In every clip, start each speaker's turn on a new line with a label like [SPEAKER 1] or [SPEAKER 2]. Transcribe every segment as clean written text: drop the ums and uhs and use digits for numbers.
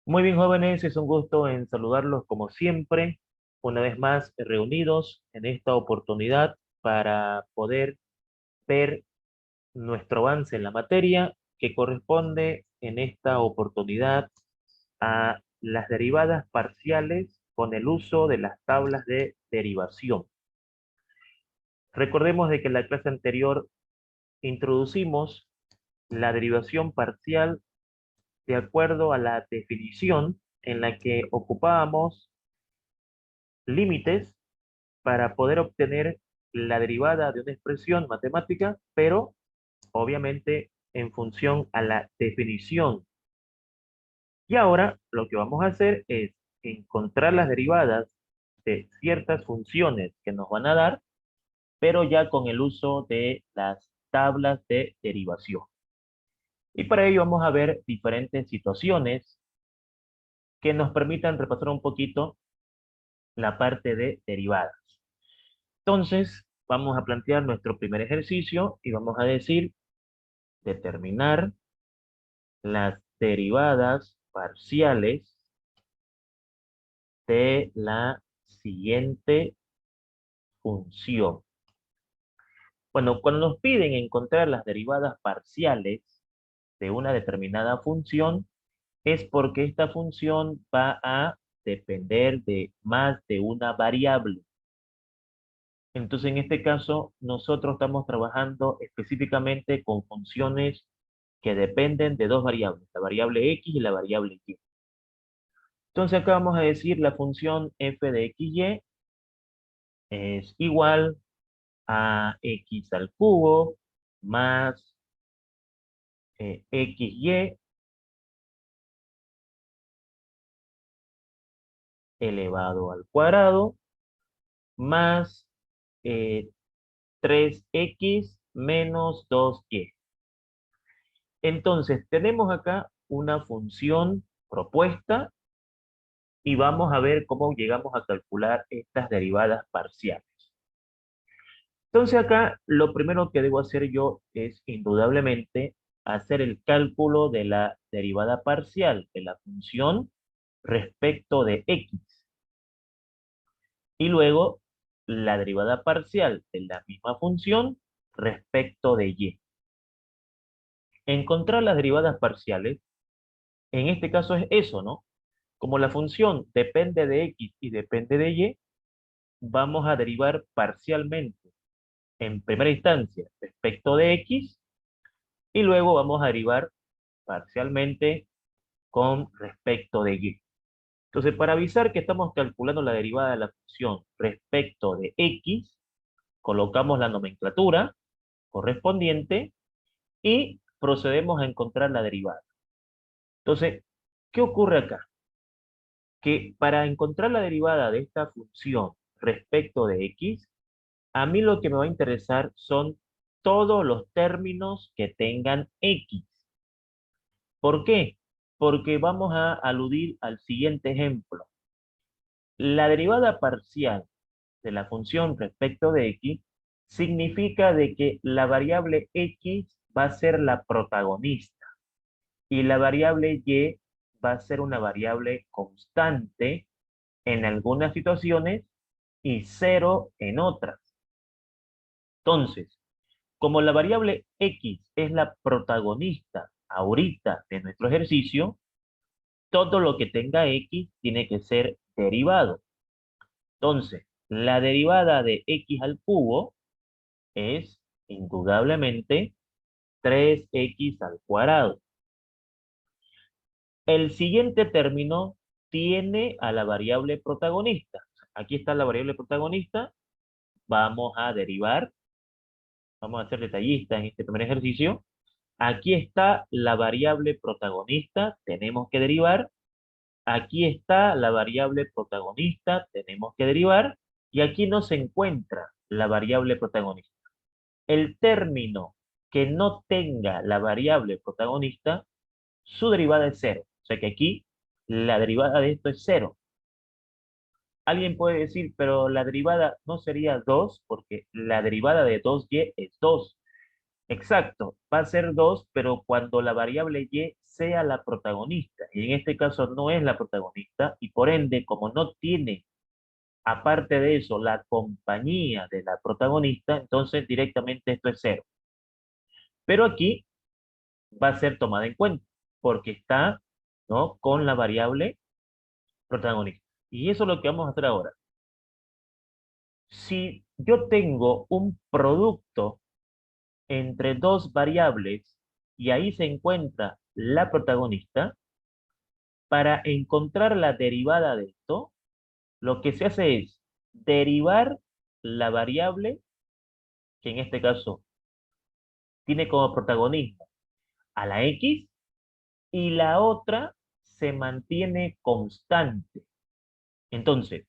[SPEAKER 1] Muy bien, jóvenes, es un gusto en saludarlos como siempre, una vez más reunidos en esta oportunidad para poder ver nuestro avance en la materia que corresponde en esta oportunidad a las derivadas parciales con el uso de las tablas de derivación. Recordemos de que en la clase anterior introducimos la derivación parcial de acuerdo a la definición en la que ocupábamos límites para poder obtener la derivada de una expresión matemática, pero obviamente en función a la definición. Y ahora lo que vamos a hacer es encontrar las derivadas de ciertas funciones que nos van a dar, pero ya con el uso de las tablas de derivación. Y para ello vamos a ver diferentes situaciones que nos permitan repasar un poquito la parte de derivadas. Entonces, vamos a plantear nuestro primer ejercicio y vamos a decir determinar las derivadas parciales de la siguiente función. Bueno, cuando nos piden encontrar las derivadas parciales de una determinada función, es porque esta función va a depender de más de una variable. Entonces, en este caso, nosotros estamos trabajando específicamente con funciones que dependen de dos variables, la variable x y la variable y. Entonces acá vamos a decir la función f de xy es igual a x al cubo más xy elevado al cuadrado más eh, 3x menos 2y. Entonces tenemos acá una función propuesta y vamos a ver cómo llegamos a calcular estas derivadas parciales. Entonces acá lo primero que debo hacer yo es indudablemente hacer el cálculo de la derivada parcial de la función respecto de x y luego la derivada parcial de la misma función respecto de y. Encontrar las derivadas parciales, en este caso es eso, ¿no? Como la función depende de x y depende de y, vamos a derivar parcialmente en primera instancia respecto de x y luego vamos a derivar parcialmente con respecto de y. Entonces, para avisar que estamos calculando la derivada de la función respecto de x, colocamos la nomenclatura correspondiente y procedemos a encontrar la derivada. Entonces, ¿qué ocurre acá? Que para encontrar la derivada de esta función respecto de x, a mí lo que me va a interesar son todos los términos que tengan x. ¿Por qué? Porque vamos a aludir al siguiente ejemplo. La derivada parcial de la función respecto de x significa de que la variable x va a ser la protagonista y la variable y va a ser una variable constante en algunas situaciones y cero en otras. Entonces, como la variable x es la protagonista ahorita de nuestro ejercicio, todo lo que tenga x tiene que ser derivado. Entonces, la derivada de x al cubo es indudablemente 3x al cuadrado. El siguiente término tiene a la variable protagonista. Aquí está la variable protagonista. Vamos a derivar. Vamos a ser detallistas en este primer ejercicio. Aquí está la variable protagonista. Tenemos que derivar. Aquí está la variable protagonista. Tenemos que derivar. Y aquí no se encuentra la variable protagonista. El término que no tenga la variable protagonista, su derivada es cero. O sea que aquí la derivada de esto es cero. Alguien puede decir, pero la derivada no sería 2 porque la derivada de 2y es 2. Exacto, va a ser 2, pero cuando la variable y sea la protagonista. Y en este caso no es la protagonista y por ende, como no tiene, aparte de eso, la compañía de la protagonista, entonces directamente esto es cero. Pero aquí va a ser tomada en cuenta porque está, ¿no?, con la variable protagonista. Y eso es lo que vamos a hacer ahora. Si yo tengo un producto entre dos variables y ahí se encuentra la protagonista, para encontrar la derivada de esto, lo que se hace es derivar la variable, que en este caso tiene como protagonismo a la x, y la otra se mantiene constante. Entonces,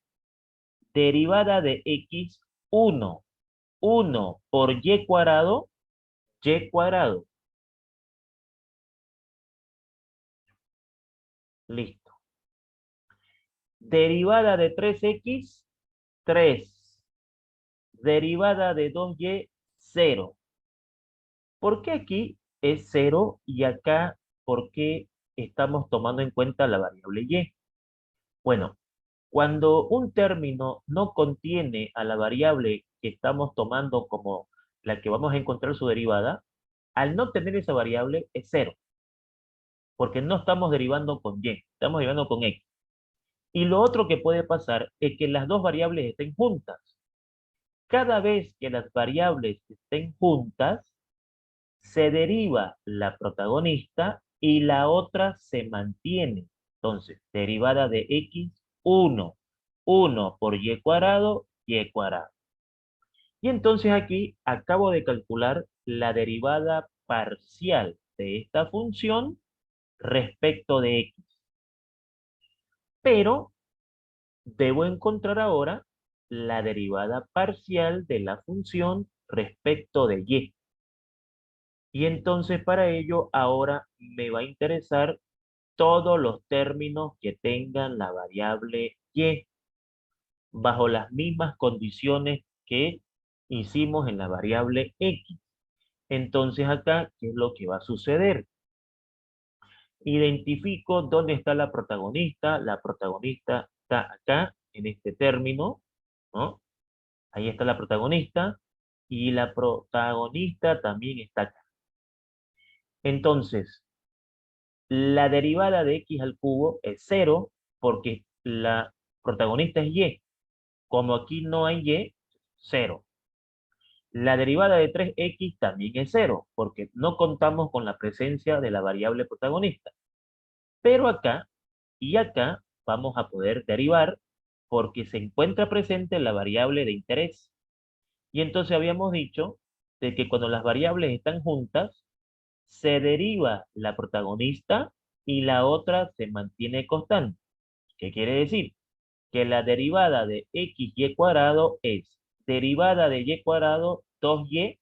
[SPEAKER 1] derivada de x, 1 por y cuadrado, y cuadrado. Listo. Derivada de 3x, 3. Derivada de 2y, 0. ¿Por qué aquí es 0 y acá por qué estamos tomando en cuenta la variable y? Bueno, cuando un término no contiene a la variable que estamos tomando como la que vamos a encontrar su derivada, al no tener esa variable es 0, porque no estamos derivando con y, estamos derivando con x. Y lo otro que puede pasar es que las dos variables estén juntas. Cada vez que las variables estén juntas, se deriva la protagonista y la otra se mantiene. Entonces, derivada de x, 1 por y cuadrado, y cuadrado. Y entonces aquí acabo de calcular la derivada parcial de esta función respecto de x. Pero debo encontrar ahora la derivada parcial de la función respecto de y. Y entonces para ello ahora me va a interesar todos los términos que tengan la variable y bajo las mismas condiciones que hicimos en la variable x. Entonces acá, ¿qué es lo que va a suceder? Identifico dónde está la protagonista. La protagonista está acá, en este término, ¿no? Ahí está la protagonista. Y la protagonista también está acá. Entonces, la derivada de x al cubo es 0 porque la protagonista es y. Como aquí no hay y, 0. La derivada de 3x también es 0 porque no contamos con la presencia de la variable protagonista. Pero acá y acá vamos a poder derivar porque se encuentra presente la variable de interés. Y entonces habíamos dicho de que cuando las variables están juntas, se deriva la protagonista y la otra se mantiene constante. ¿Qué quiere decir? Que la derivada de xy cuadrado es derivada de y cuadrado 2y,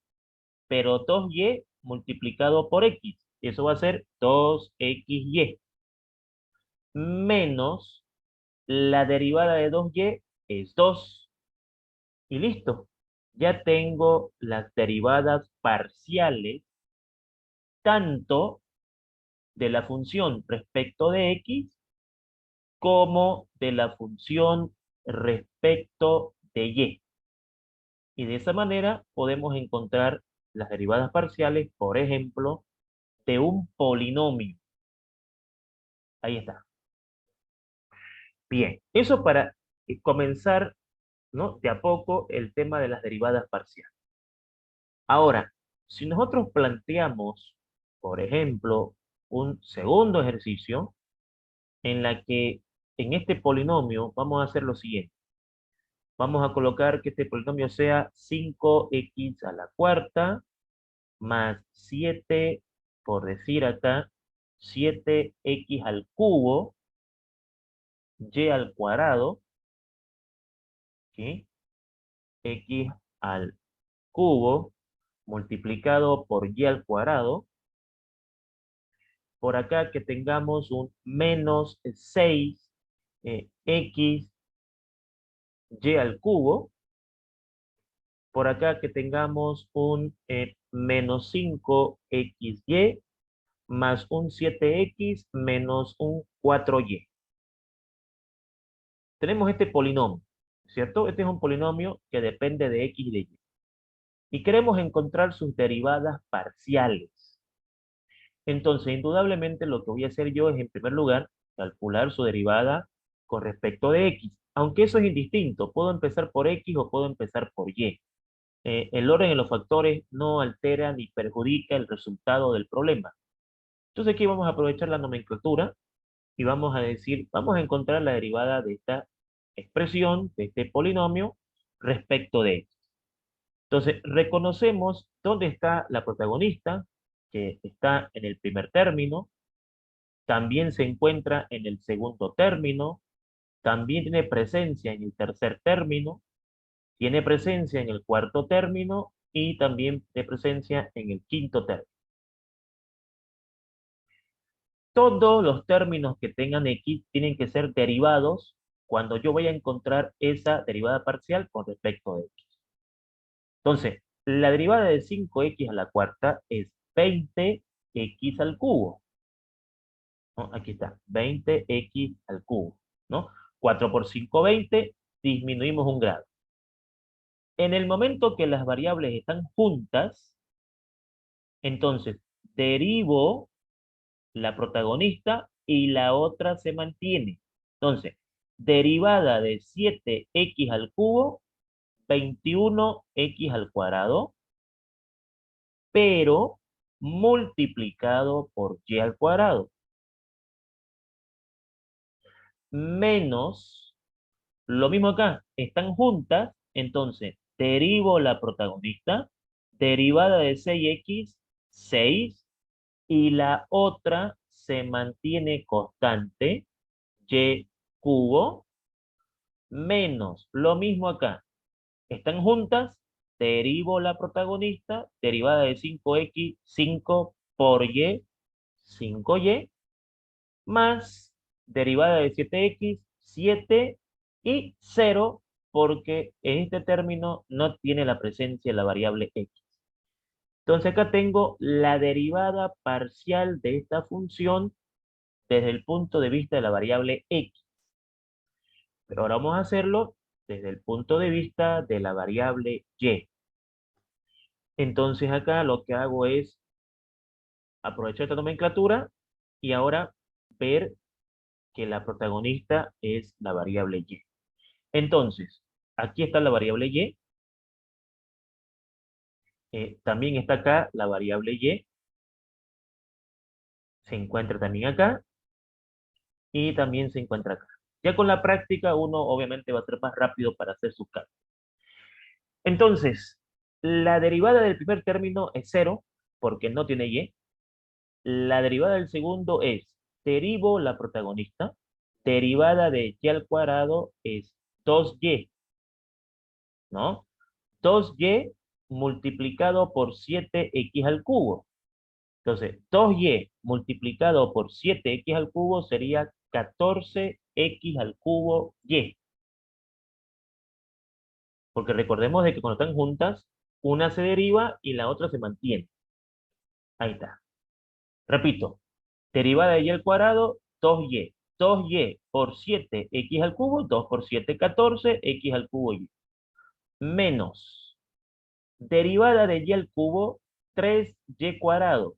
[SPEAKER 1] pero 2y multiplicado por x. Eso va a ser 2xy menos la derivada de 2y es 2. Y listo. Ya tengo las derivadas parciales tanto de la función respecto de x como de la función respecto de y. Y de esa manera podemos encontrar las derivadas parciales, por ejemplo, de un polinomio. Ahí está. Bien, eso para comenzar, ¿no?, de a poco el tema de las derivadas parciales. Ahora, si nosotros planteamos, por ejemplo, un segundo ejercicio en la que en este polinomio vamos a hacer lo siguiente. Vamos a colocar que este polinomio sea 5x a la cuarta más 7, por decir acá, 7x al cubo, y al cuadrado, ¿sí? X al cubo multiplicado por y al cuadrado. Por acá que tengamos un menos 6 x y al cubo. Por acá que tengamos un menos 5xy más un 7x menos un 4y. Tenemos este polinomio, ¿cierto? Este es un polinomio que depende de x y de y. Y queremos encontrar sus derivadas parciales. Entonces, indudablemente lo que voy a hacer yo es, en primer lugar, calcular su derivada con respecto de x. Aunque eso es indistinto, puedo empezar por x o puedo empezar por y. El orden en los factores no altera ni perjudica el resultado del problema. Entonces aquí vamos a aprovechar la nomenclatura y vamos a decir, vamos a encontrar la derivada de esta expresión, de este polinomio, respecto de x. Entonces, reconocemos dónde está la protagonista, que está en el primer término, también se encuentra en el segundo término, también tiene presencia en el tercer término, tiene presencia en el cuarto término y también tiene presencia en el quinto término. Todos los términos que tengan x tienen que ser derivados cuando yo voy a encontrar esa derivada parcial con respecto de x. Entonces, la derivada de 5x a la cuarta es 20x al cubo, ¿no? Aquí está, 20x al cubo, ¿no? 4 por 5, 20, disminuimos un grado. En el momento que las variables están juntas, entonces derivo la protagonista y la otra se mantiene. Entonces, derivada de 7x al cubo, 21x al cuadrado, pero multiplicado por y al cuadrado, menos, lo mismo acá, están juntas, entonces derivo la protagonista, derivada de 6x, 6, y la otra se mantiene constante, y cubo, menos, lo mismo acá, están juntas, derivo la protagonista, derivada de 5x, 5 por y, 5y, más derivada de 7x, 7 y 0, porque en este término no tiene la presencia de la variable x. Entonces acá tengo la derivada parcial de esta función desde el punto de vista de la variable x. Pero ahora vamos a hacerlo desde el punto de vista de la variable y. Entonces acá lo que hago es aprovechar esta nomenclatura y ahora ver que la protagonista es la variable y. Entonces, aquí está la variable y, también está acá la variable y, se encuentra también acá y también se encuentra acá. Ya con la práctica uno obviamente va a ser más rápido para hacer sus cálculos. Entonces, la derivada del primer término es 0 porque no tiene y. La derivada del segundo es, derivo la protagonista, derivada de y al cuadrado es 2y, ¿no? 2y multiplicado por 7x al cubo. Entonces, 2y multiplicado por 7x al cubo sería 14x al cubo y. Porque recordemos de que cuando están juntas, una se deriva y la otra se mantiene. Ahí está. Repito, derivada de y al cuadrado, 2y. 2y por 7x al cubo, 2 por 7, 14, x al cubo y. Menos derivada de y al cubo, 3y cuadrado.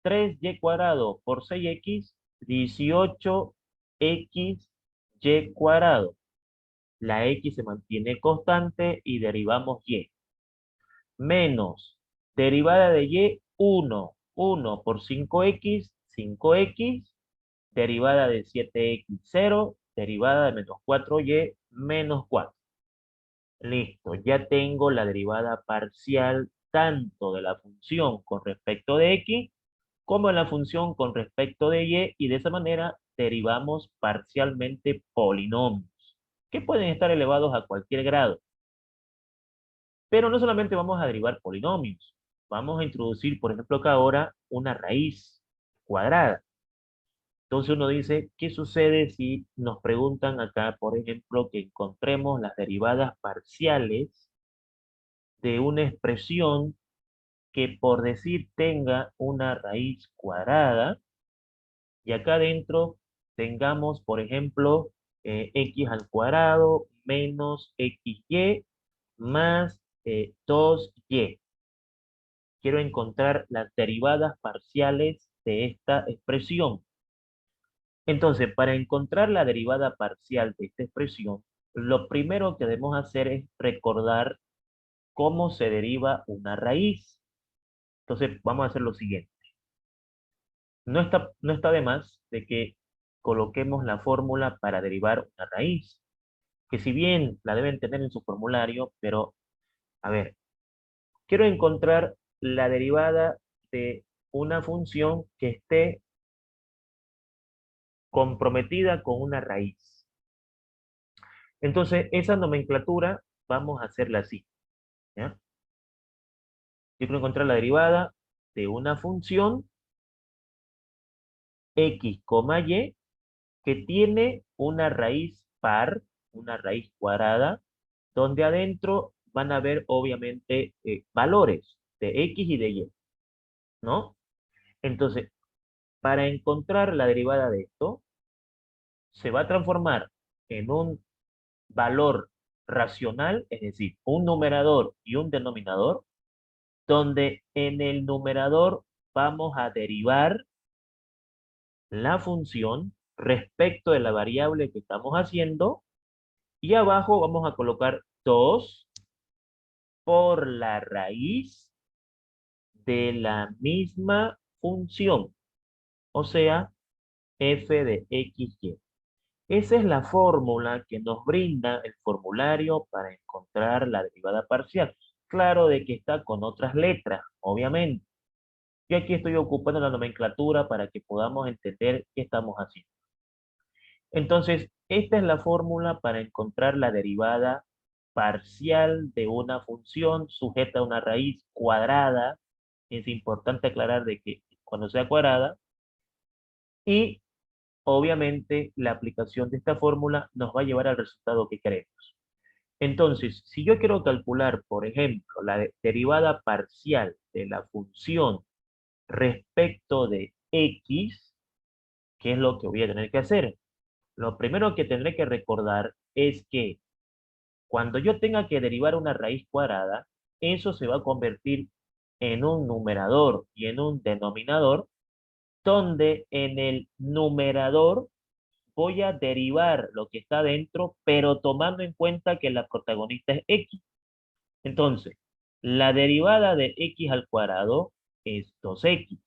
[SPEAKER 1] 3y cuadrado por 6x, 18x y cuadrado. La x se mantiene constante y derivamos y. Menos derivada de y, 1. 1 por 5x, 5x. Derivada de 7x, 0. Derivada de menos 4y, menos 4. Listo, ya tengo la derivada parcial tanto de la función con respecto de x como en la función con respecto de y de esa manera derivamos parcialmente polinomios que pueden estar elevados a cualquier grado. Pero no solamente vamos a derivar polinomios, vamos a introducir, por ejemplo, acá ahora una raíz cuadrada. Entonces uno dice, ¿qué sucede si nos preguntan acá, por ejemplo, que encontremos las derivadas parciales de una expresión que por decir tenga una raíz cuadrada y acá adentro tengamos, por ejemplo, x al cuadrado menos xy más 2y. Quiero encontrar las derivadas parciales de esta expresión. Entonces, para encontrar la derivada parcial de esta expresión, lo primero que debemos hacer es recordar cómo se deriva una raíz. Entonces, vamos a hacer lo siguiente. No está de más de que coloquemos la fórmula para derivar una raíz, que si bien la deben tener en su formulario, pero, a ver, quiero encontrar la derivada de una función que esté comprometida con una raíz. Entonces, esa nomenclatura vamos a hacerla así, ¿ya? Yo quiero encontrar la derivada de una función x, y que tiene una raíz par, una raíz cuadrada, donde adentro van a haber obviamente valores de x y de y, ¿no? Entonces, para encontrar la derivada de esto, se va a transformar en un valor racional, es decir, un numerador y un denominador, donde en el numerador vamos a derivar la función respecto de la variable que estamos haciendo y abajo vamos a colocar 2 por la raíz de la misma función, o sea, f de x, y. Esa es la fórmula que nos brinda el formulario para encontrar la derivada parcial. Claro de que está con otras letras, obviamente. Yo aquí estoy ocupando la nomenclatura para que podamos entender qué estamos haciendo. Entonces, esta es la fórmula para encontrar la derivada parcial de una función sujeta a una raíz cuadrada. Es importante aclarar de que cuando sea cuadrada, y obviamente la aplicación de esta fórmula nos va a llevar al resultado que queremos. Entonces, si yo quiero calcular, por ejemplo, la derivada parcial de la función respecto de x, ¿qué es lo que voy a tener que hacer? Lo primero que tendré que recordar es que cuando yo tenga que derivar una raíz cuadrada, eso se va a convertir en un numerador y en un denominador, donde en el numerador voy a derivar lo que está dentro, pero tomando en cuenta que la protagonista es x. Entonces, la derivada de x al cuadrado es 2x,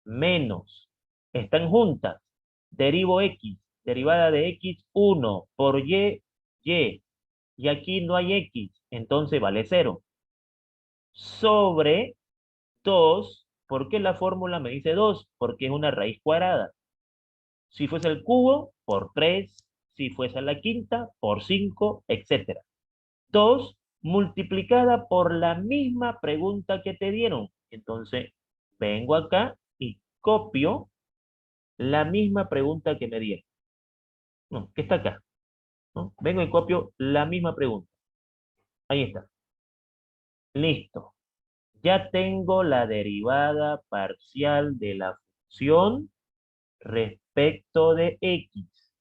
[SPEAKER 1] menos, están juntas, derivo x, derivada de x, 1 por y aquí no hay x, entonces vale 0, sobre 2, ¿por qué la fórmula me dice 2? Porque es una raíz cuadrada. Si fuese el cubo, por 3, si fuese la quinta, por 5, etcétera. 2 multiplicada por la misma pregunta que te dieron. Entonces, vengo acá y copio la misma pregunta que me dieron. No, que está acá, ¿no? Vengo y copio la misma pregunta. Ahí está. Listo. Ya tengo la derivada parcial de la función respecto de x.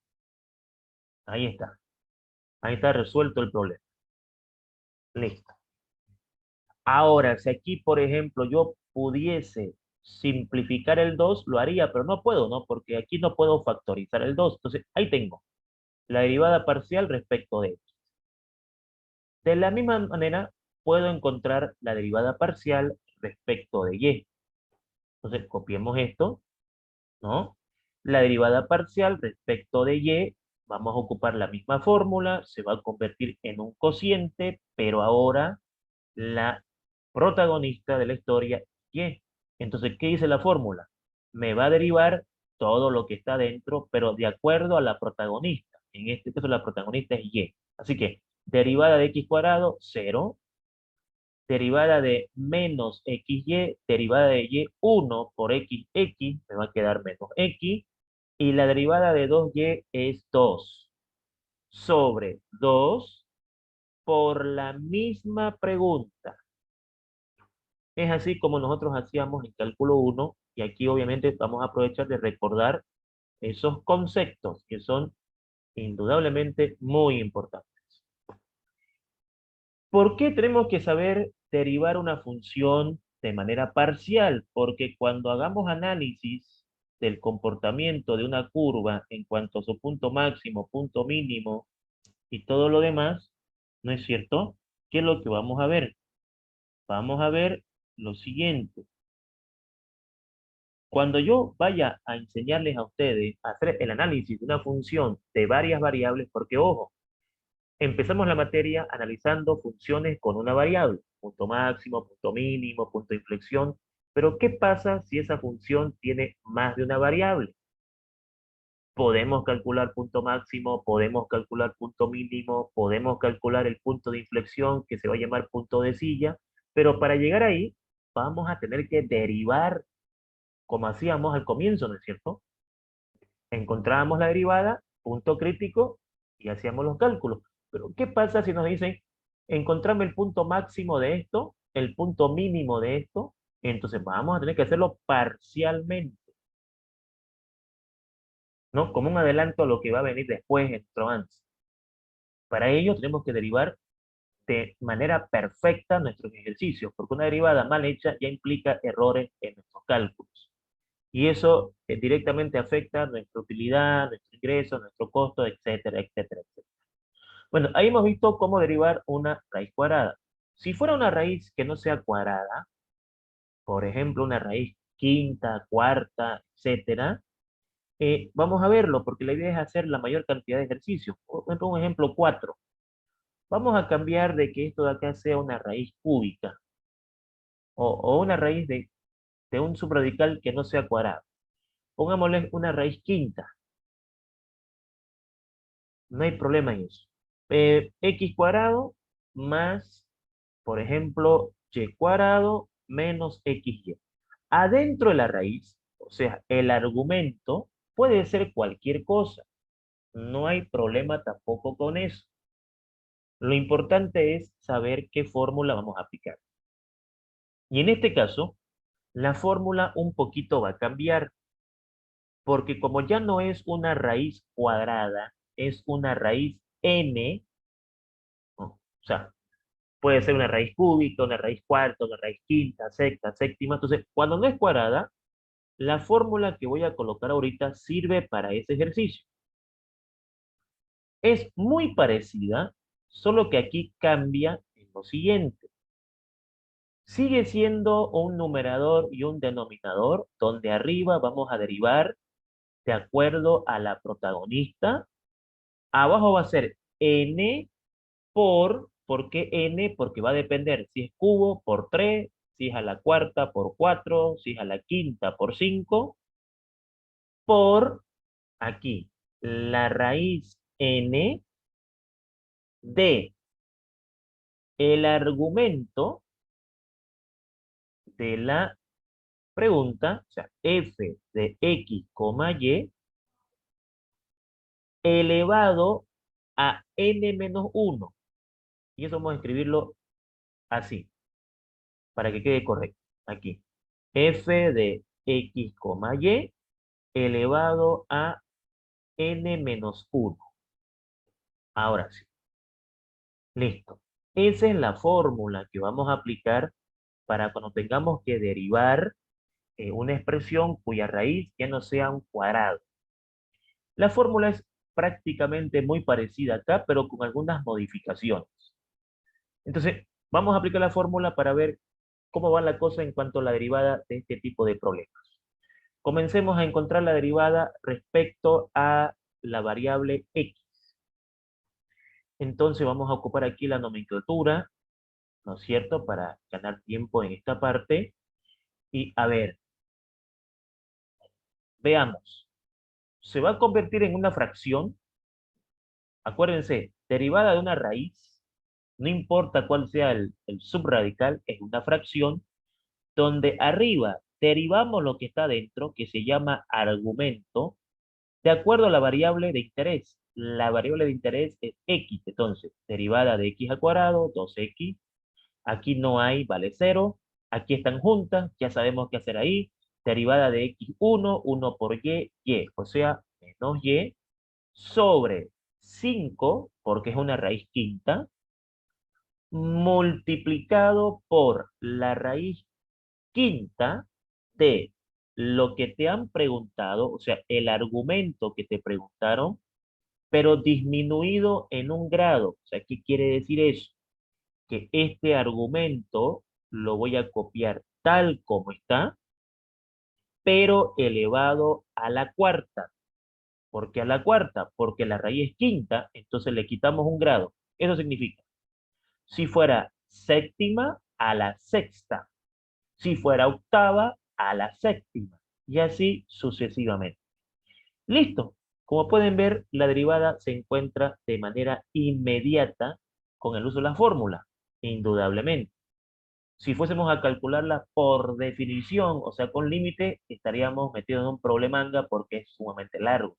[SPEAKER 1] Ahí está. Ahí está resuelto el problema. Listo. Ahora, si aquí, por ejemplo, yo pudiese simplificar el 2, lo haría, pero no puedo, ¿no? Porque aquí no puedo factorizar el 2. Entonces, ahí tengo la derivada parcial respecto de x. De la misma manera, puedo encontrar la derivada parcial respecto de y. Entonces, copiemos esto, ¿no? La derivada parcial respecto de y, vamos a ocupar la misma fórmula, se va a convertir en un cociente, pero ahora la protagonista de la historia es y. Entonces, ¿qué dice la fórmula? Me va a derivar todo lo que está dentro, pero de acuerdo a la protagonista. En este caso, la protagonista es y. Así que, derivada de x cuadrado, 0. Derivada de menos xy, derivada de y, 1 por x, me va a quedar menos x. Y la derivada de 2y es 2 sobre 2 por la misma pregunta. Es así como nosotros hacíamos en cálculo uno y aquí obviamente vamos a aprovechar de recordar esos conceptos que son indudablemente muy importantes. ¿Por qué tenemos que saber derivar una función de manera parcial? Porque cuando hagamos análisis del comportamiento de una curva en cuanto a su punto máximo, punto mínimo y todo lo demás, ¿no es cierto? ¿Qué es lo que vamos a ver? Vamos a ver lo siguiente. Cuando yo vaya a enseñarles a ustedes a hacer el análisis de una función de varias variables, porque ojo, empezamos la materia analizando funciones con una variable, punto máximo, punto mínimo, punto de inflexión, pero ¿qué pasa si esa función tiene más de una variable? Podemos calcular punto máximo, podemos calcular punto mínimo, podemos calcular el punto de inflexión que se va a llamar punto de silla, pero para llegar ahí vamos a tener que derivar como hacíamos al comienzo, ¿no es cierto? Encontrábamos la derivada, punto crítico, y hacíamos los cálculos. Pero, ¿qué pasa si nos dicen, encontrame el punto máximo de esto, el punto mínimo de esto? Entonces vamos a tener que hacerlo parcialmente, ¿no? Como un adelanto a lo que va a venir después en nuestro avance. Para ello tenemos que derivar de manera perfecta nuestros ejercicios, porque una derivada mal hecha ya implica errores en nuestros cálculos. Y eso directamente afecta nuestra utilidad, nuestro ingreso, nuestro costo, etcétera, etcétera, etcétera. Bueno, ahí hemos visto cómo derivar una raíz cuadrada. Si fuera una raíz que no sea cuadrada, por ejemplo, una raíz quinta, cuarta, etcétera, vamos a verlo, porque la idea es hacer la mayor cantidad de ejercicios. Por ejemplo, un ejemplo 4. Vamos a cambiar de que esto de acá sea una raíz cúbica, o una raíz de un subradical que no sea cuadrado. Pongámosle una raíz quinta. No hay problema en eso. X cuadrado más, por ejemplo, y cuadrado menos xy. Adentro de la raíz, o sea, el argumento puede ser cualquier cosa. No hay problema tampoco con eso. Lo importante es saber qué fórmula vamos a aplicar. Y en este caso, la fórmula un poquito va a cambiar, porque como ya no es una raíz cuadrada, es una raíz n, ¿no? O sea, puede ser una raíz cúbica, una raíz cuarta, una raíz quinta, sexta, séptima. Entonces, cuando no es cuadrada, la fórmula que voy a colocar ahorita sirve para ese ejercicio. Es muy parecida, solo que aquí cambia en lo siguiente. Sigue siendo un numerador y un denominador, donde arriba vamos a derivar de acuerdo a la protagonista. Abajo va a ser n ¿por qué n? Porque va a depender si es cubo por 3, si es a la cuarta por 4, si es a la quinta por 5, por aquí, la raíz n de el argumento de la pregunta, o sea, f de x, y, elevado a n menos 1. Y eso vamos a escribirlo así, para que quede correcto. Aquí, f de x, y, elevado a n menos 1. Ahora sí, listo. Esa es la fórmula que vamos a aplicar para cuando tengamos que derivar una expresión cuya raíz ya no sea un cuadrado. La fórmula es prácticamente muy parecida acá, pero con algunas modificaciones. Entonces, vamos a aplicar la fórmula para ver cómo va la cosa en cuanto a la derivada de este tipo de problemas. Comencemos a encontrar la derivada respecto a la variable x. Entonces vamos a ocupar aquí la nomenclatura, ¿no es cierto?, para ganar tiempo en esta parte. Y a ver, veamos. Se va a convertir en una fracción. Acuérdense, derivada de una raíz, no importa cuál sea el subradical, es una fracción donde arriba derivamos lo que está dentro, que se llama argumento, de acuerdo a la variable de interés. La variable de interés es x, entonces, derivada de x al cuadrado, 2x. Aquí no hay, vale 0. Aquí están juntas, ya sabemos qué hacer ahí. Derivada de x1, 1 por y, o sea, menos y, sobre 5, porque es una raíz quinta, multiplicado por la raíz quinta de lo que te han preguntado, o sea, el argumento que te preguntaron, pero disminuido en un grado. O sea, ¿qué quiere decir eso? Que este argumento lo voy a copiar tal como está, pero elevado a la cuarta. ¿Por qué a la cuarta? Porque la raíz es quinta, entonces le quitamos un grado. Eso significa, si fuera séptima, a la sexta. Si fuera octava, a la séptima. Y así sucesivamente. Listo. Como pueden ver, la derivada se encuentra de manera inmediata con el uso de la fórmula, indudablemente. Si fuésemos a calcularla por definición, o sea, con límite, estaríamos metidos en un problemanga porque es sumamente largo.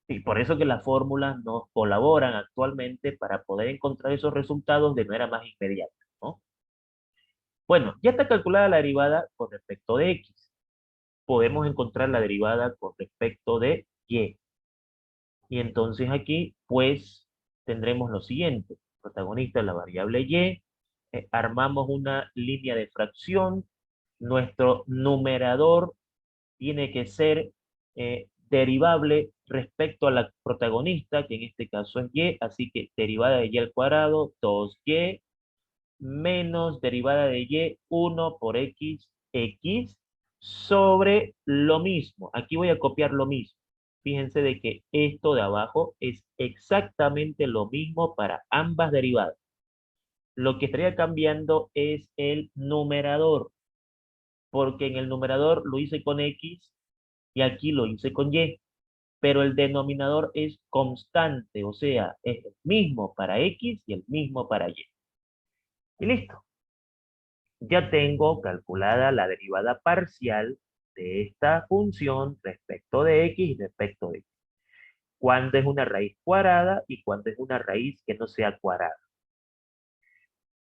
[SPEAKER 1] Y por eso que las fórmulas nos colaboran actualmente para poder encontrar esos resultados de manera más inmediata, ¿no? Bueno, ya está calculada la derivada con respecto de x. Podemos encontrar la derivada con respecto de y. Y entonces aquí, pues, tendremos lo siguiente. Protagonista, la variable y. Armamos una línea de fracción. Nuestro numerador tiene que ser derivable respecto a la protagonista, que en este caso es y. Así que derivada de y al cuadrado, 2y, menos derivada de y, 1 por x, sobre lo mismo. Aquí voy a copiar lo mismo. Fíjense de que esto de abajo es exactamente lo mismo para ambas derivadas. Lo que estaría cambiando es el numerador, porque en el numerador lo hice con x y aquí lo hice con y, pero el denominador es constante, o sea, es el mismo para x y el mismo para y. Y listo. Ya tengo calculada la derivada parcial de esta función respecto de x y respecto de y. Cuándo es una raíz cuadrada y cuándo es una raíz que no sea cuadrada.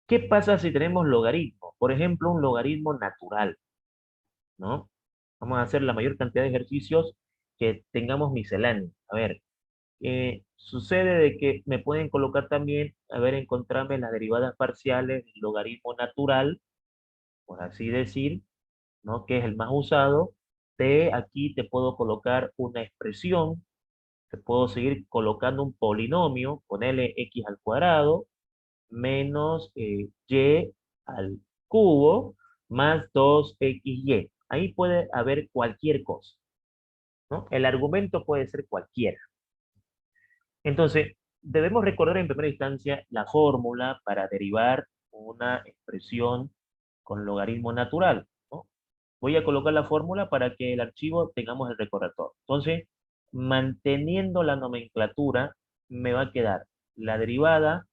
[SPEAKER 1] ¿Qué pasa si tenemos logaritmo? Por ejemplo, un logaritmo natural, ¿no? Vamos a hacer la mayor cantidad de ejercicios que tengamos misceláneos. A ver, sucede de que me pueden colocar también, a ver, encontrarme las derivadas parciales del logaritmo natural, por así decir, ¿no? Que es el más usado. Aquí te puedo colocar una expresión, te puedo seguir colocando un polinomio, ponerle x al cuadrado, menos y al cubo, más 2xy. Ahí puede haber cualquier cosa, ¿no? El argumento puede ser cualquiera. Entonces, debemos recordar en primera instancia la fórmula para derivar una expresión con logaritmo natural, ¿no? Voy a colocar la fórmula para que el archivo tengamos el recordatorio. Entonces, manteniendo la nomenclatura, me va a quedar la derivada,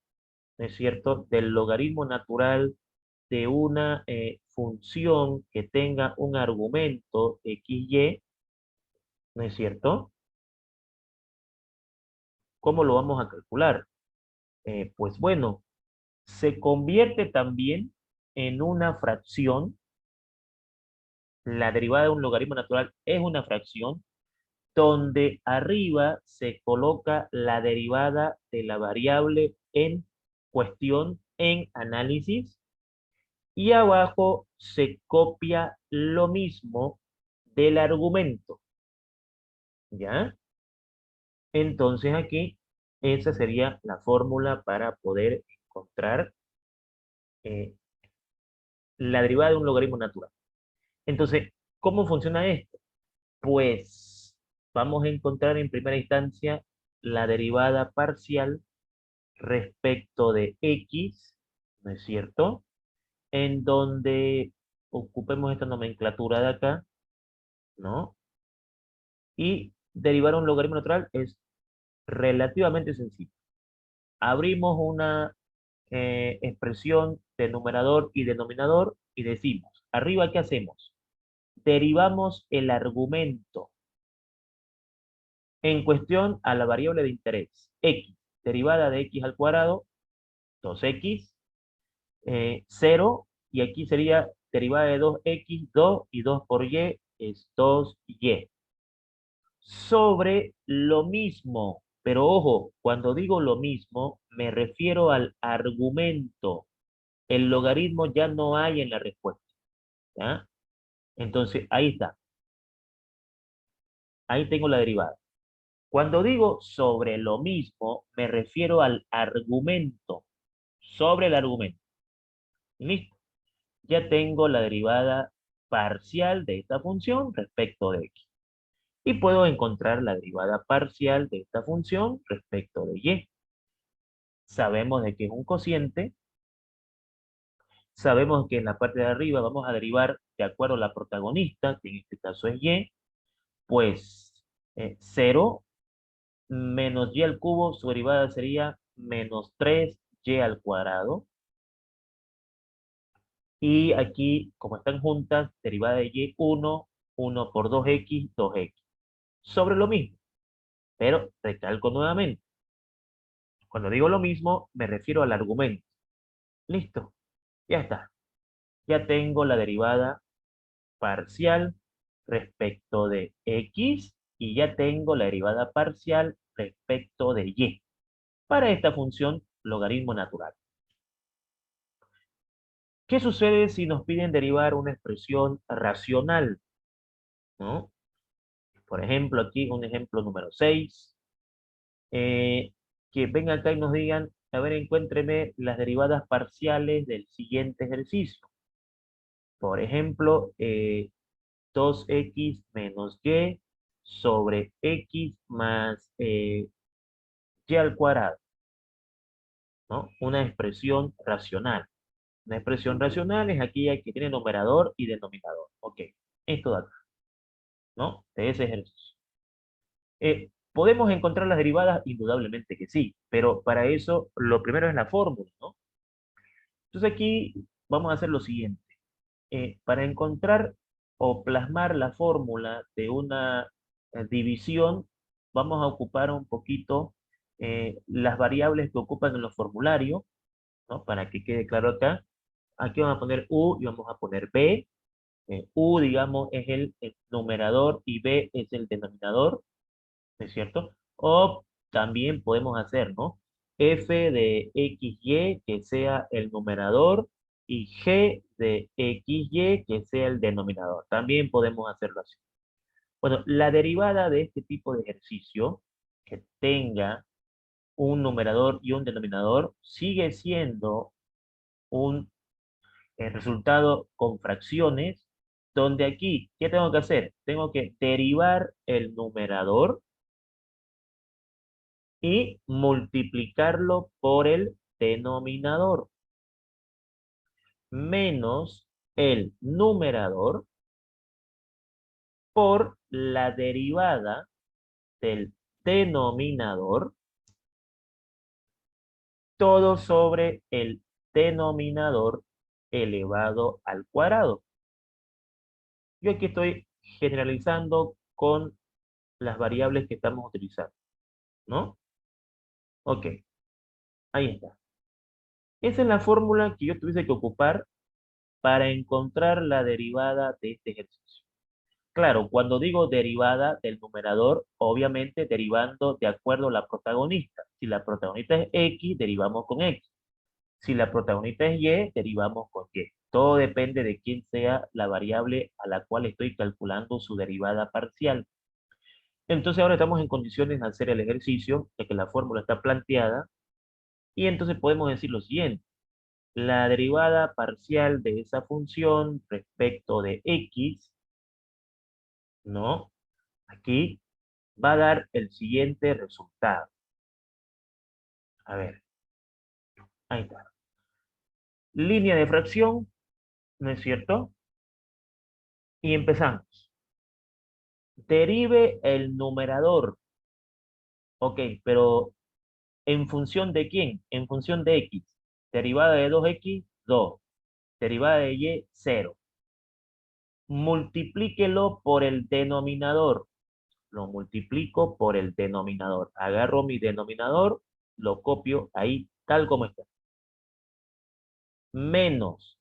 [SPEAKER 1] ¿no es cierto?, del logaritmo natural de una función que tenga un argumento xy, ¿no es cierto? ¿Cómo lo vamos a calcular? Pues bueno, se convierte también en una fracción. La derivada de un logaritmo natural es una fracción donde arriba se coloca la derivada de la variable en cuestión en análisis y abajo se copia lo mismo del argumento, ¿ya? Entonces aquí esa sería la fórmula para poder encontrar eh, la derivada de un logaritmo natural. Entonces, ¿cómo funciona esto? Pues vamos a encontrar en primera instancia la derivada parcial respecto de x, ¿no es cierto? En donde ocupemos esta nomenclatura de acá, ¿no? Y derivar un logaritmo natural es relativamente sencillo. Abrimos una expresión de numerador y denominador y decimos, arriba, ¿qué hacemos? Derivamos el argumento en cuestión a la variable de interés, x, derivada de x al cuadrado, 2x, 0, y aquí sería derivada de 2x, 2 y 2 por y es 2y. Sobre lo mismo, pero ojo, cuando digo lo mismo, me refiero al argumento. El logaritmo ya no hay en la respuesta, ¿ya? Entonces, ahí está. Ahí tengo la derivada. Cuando digo sobre lo mismo, me refiero al argumento. Sobre el argumento. Listo. Ya tengo la derivada parcial de esta función respecto de x. Y puedo encontrar la derivada parcial de esta función respecto de y. Sabemos de que es un cociente. Sabemos que en la parte de arriba vamos a derivar de acuerdo a la protagonista, que en este caso es y. Pues 0 menos y al cubo, su derivada sería menos 3y al cuadrado. Y aquí, como están juntas, derivada de y, 1 por 2x, 2x. Sobre lo mismo, pero recalco nuevamente. Cuando digo lo mismo, me refiero al argumento. Listo, ya está. Ya tengo la derivada parcial respecto de x y ya tengo la derivada parcial respecto de y. Para esta función logaritmo natural. ¿Qué sucede si nos piden derivar una expresión racional? ¿No? Por ejemplo, aquí un ejemplo número 6. Que vengan acá y nos digan, a ver, encuéntreme las derivadas parciales del siguiente ejercicio. Por ejemplo, 2x menos y sobre x más y al cuadrado, ¿no? Una expresión racional. Una expresión racional es aquella que tiene numerador y denominador. Ok, esto de acá, ¿no? De ese ejercicio. ¿Podemos encontrar las derivadas? Indudablemente que sí, pero para eso lo primero es la fórmula, ¿no? Entonces aquí vamos a hacer lo siguiente. Para encontrar o plasmar la fórmula de una división, vamos a ocupar un poquito las variables que ocupan en los formularios, ¿no? Para que quede claro acá. Aquí vamos a poner u y vamos a poner b. U, digamos, es el numerador y b es el denominador, ¿no es cierto? O también podemos hacer, ¿no? F de XY que sea el numerador y G de XY que sea el denominador. También podemos hacerlo así. Bueno, la derivada de este tipo de ejercicio que tenga un numerador y un denominador sigue siendo un resultado con fracciones, donde aquí, ¿qué tengo que hacer? Tengo que derivar el numerador y multiplicarlo por el denominador, menos el numerador por la derivada del denominador, todo sobre el denominador elevado al cuadrado. Yo aquí estoy generalizando con las variables que estamos utilizando, ¿no? Ok, ahí está. Esa es la fórmula que yo tuviese que ocupar para encontrar la derivada de este ejercicio. Claro, cuando digo derivada del numerador, obviamente derivando de acuerdo a la protagonista. Si la protagonista es X, derivamos con X. Si la protagonista es Y, derivamos con Y. Todo depende de quién sea la variable a la cual estoy calculando su derivada parcial. Entonces ahora estamos en condiciones de hacer el ejercicio, de que la fórmula está planteada, y entonces podemos decir lo siguiente. La derivada parcial de esa función respecto de X, ¿no? Aquí va a dar el siguiente resultado. A ver, ahí está. Línea de fracción, ¿no es cierto? Y empezamos. Derive el numerador. Ok, pero ¿en función de quién? En función de x. Derivada de 2x, 2. Derivada de y, 0. Multiplíquelo por el denominador. Lo multiplico por el denominador. Agarro mi denominador, lo copio ahí tal como está. Menos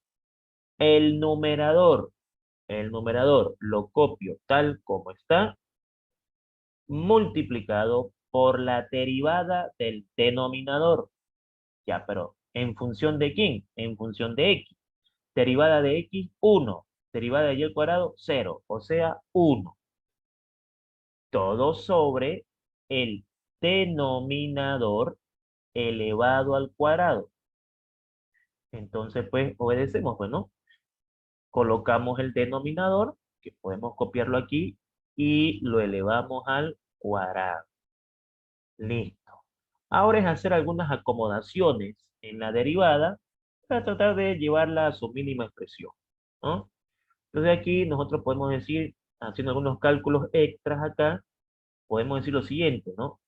[SPEAKER 1] El numerador, el numerador lo copio tal como está, multiplicado por la derivada del denominador. Ya, pero ¿en función de quién? En función de x. Derivada de x, 1. Derivada de y al cuadrado, 0. O sea, 1. Todo sobre el denominador elevado al cuadrado. Entonces, pues, obedecemos, pues, ¿no? Colocamos el denominador, que podemos copiarlo aquí, y lo elevamos al cuadrado. Listo. Ahora es hacer algunas acomodaciones en la derivada para tratar de llevarla a su mínima expresión, ¿no? Entonces aquí nosotros podemos decir, haciendo algunos cálculos extras acá, podemos decir lo siguiente, ¿no?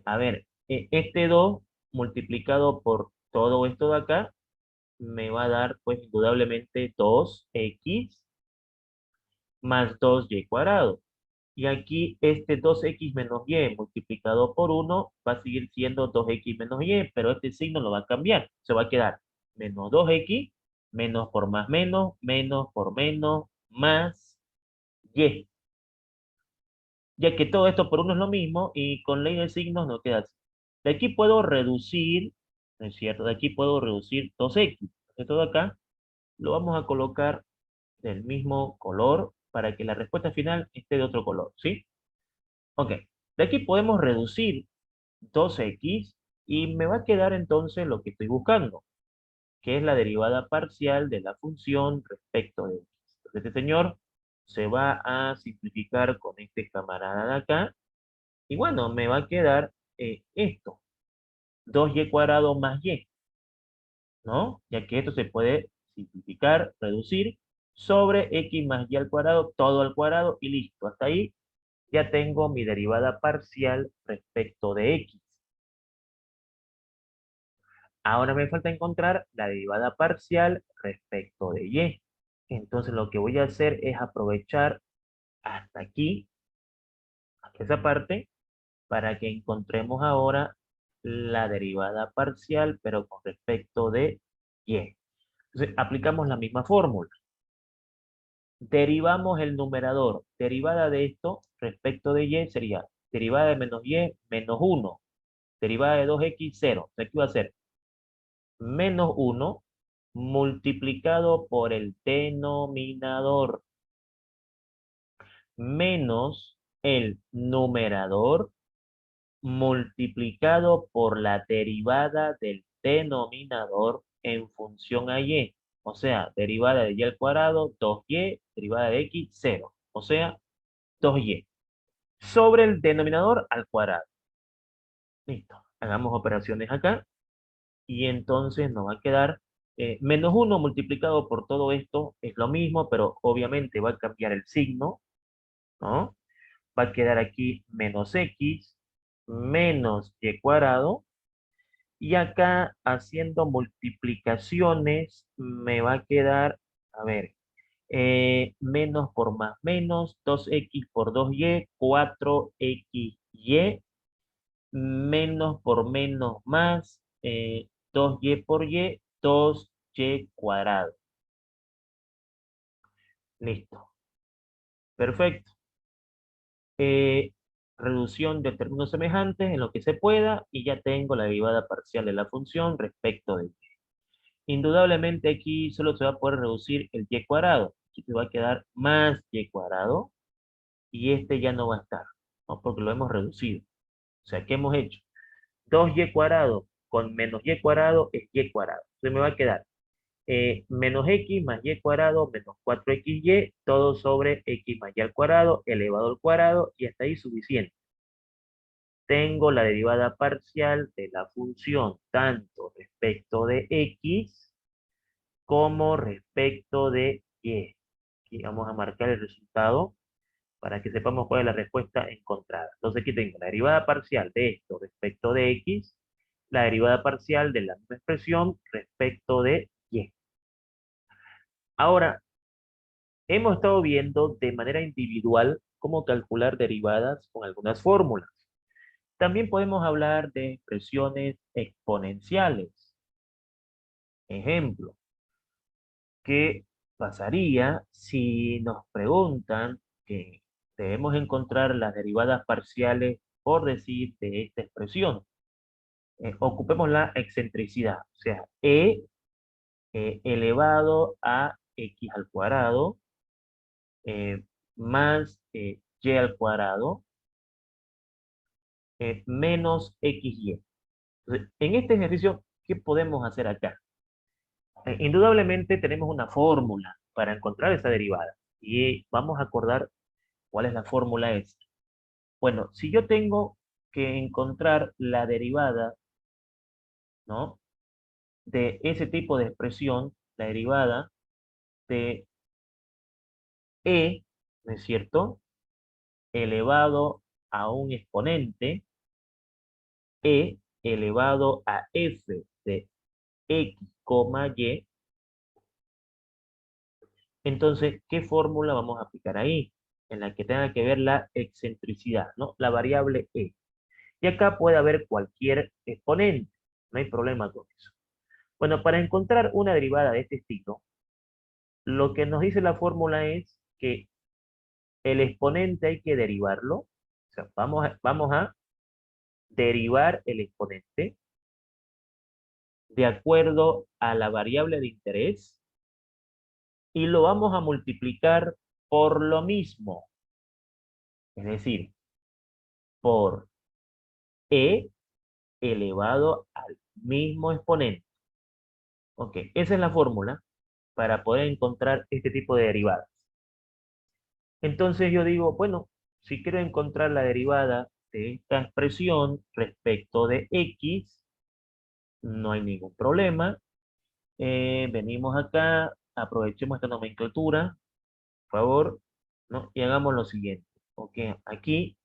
[SPEAKER 1] A ver, este 2 multiplicado por todo esto de acá me va a dar, pues, indudablemente 2x más 2y cuadrado. Y aquí este 2x menos y multiplicado por 1 va a seguir siendo 2x menos y, pero este signo lo va a cambiar. Se va a quedar menos 2x, menos por menos, más y. Ya que todo esto por 1 es lo mismo y con ley de signos nos queda así. De aquí puedo reducir, ¿no es cierto? De aquí puedo reducir 2x. Esto de acá lo vamos a colocar del mismo color para que la respuesta final esté de otro color, ¿sí? Ok, de aquí podemos reducir 2x y me va a quedar entonces lo que estoy buscando, que es la derivada parcial de la función respecto de x. Entonces este señor se va a simplificar con este camarada de acá y bueno, me va a quedar esto, 2y cuadrado más y, ¿no? Ya que esto se puede simplificar, reducir sobre x más y al cuadrado, todo al cuadrado y listo. Hasta ahí ya tengo mi derivada parcial respecto de x. Ahora me falta encontrar la derivada parcial respecto de y. Entonces lo que voy a hacer es aprovechar hasta esa parte, para que encontremos ahora la derivada parcial, pero con respecto de y. Entonces aplicamos la misma fórmula. Derivamos el numerador. Derivada de esto respecto de y sería derivada de menos y menos 1. Derivada de 2x, 0. O sea, ¿qué va a ser? Menos 1 multiplicado por el denominador menos el numerador multiplicado por la derivada del denominador en función a y. O sea, derivada de y al cuadrado, 2y, derivada de x, 0. O sea, 2y. Sobre el denominador al cuadrado. Listo. Hagamos operaciones acá. Y entonces nos va a quedar menos 1 multiplicado por todo esto es lo mismo, pero obviamente va a cambiar el signo, ¿no? Va a quedar aquí menos x menos y cuadrado. Y acá haciendo multiplicaciones me va a quedar, a ver, menos por más menos, 2x por 2y, 4xy, menos por menos más, 2y por y, 2y cuadrado. Listo. Perfecto. Eh, Reducción de términos semejantes en lo que se pueda y ya tengo la derivada parcial de la función respecto de y. Indudablemente aquí solo se va a poder reducir el y cuadrado. Aquí te va a quedar más y cuadrado y este ya no va a estar, ¿no? Porque lo hemos reducido. O sea, ¿qué hemos hecho? 2y cuadrado con menos y cuadrado es y cuadrado. Entonces me va a quedar menos x más y cuadrado menos 4xy, todo sobre x más y al cuadrado elevado al cuadrado y hasta ahí suficiente. Tengo la derivada parcial de la función tanto respecto de x como respecto de y. Aquí vamos a marcar el resultado para que sepamos cuál es la respuesta encontrada. Entonces aquí tengo la derivada parcial de esto respecto de x, la derivada parcial de la misma expresión respecto de y. Ahora, hemos estado viendo de manera individual cómo calcular derivadas con algunas fórmulas. También podemos hablar de expresiones exponenciales. Ejemplo, que pasaría si nos preguntan que debemos encontrar las derivadas parciales, por decir, de esta expresión? Ocupemos la excentricidad, o sea, elevado a x al cuadrado más y al cuadrado menos xy. Entonces, en este ejercicio, ¿qué podemos hacer acá? Indudablemente tenemos una fórmula para encontrar esa derivada y vamos a acordar cuál es la fórmula esta. Bueno, si yo tengo que encontrar la derivada, ¿no?, de ese tipo de expresión, la derivada de ¿no es cierto?, elevado a un exponente, elevado a f de x, y. Entonces, ¿qué fórmula vamos a aplicar ahí? En la que tenga que ver la excentricidad, ¿no? La variable Y acá puede haber cualquier exponente, no hay problema con eso. Bueno, para encontrar una derivada de este estilo, lo que nos dice la fórmula es que el exponente hay que derivarlo. O sea, vamos a derivar el exponente de acuerdo a la variable de interés y lo vamos a multiplicar por lo mismo. Es decir, por elevado al mismo exponente. Ok, esa es la fórmula para poder encontrar este tipo de derivadas. Entonces yo digo, bueno, si quiero encontrar la derivada de esta expresión respecto de x, no hay ningún problema. Venimos acá, aprovechemos esta nomenclatura, por favor, ¿no? Y hagamos lo siguiente. Ok, aquí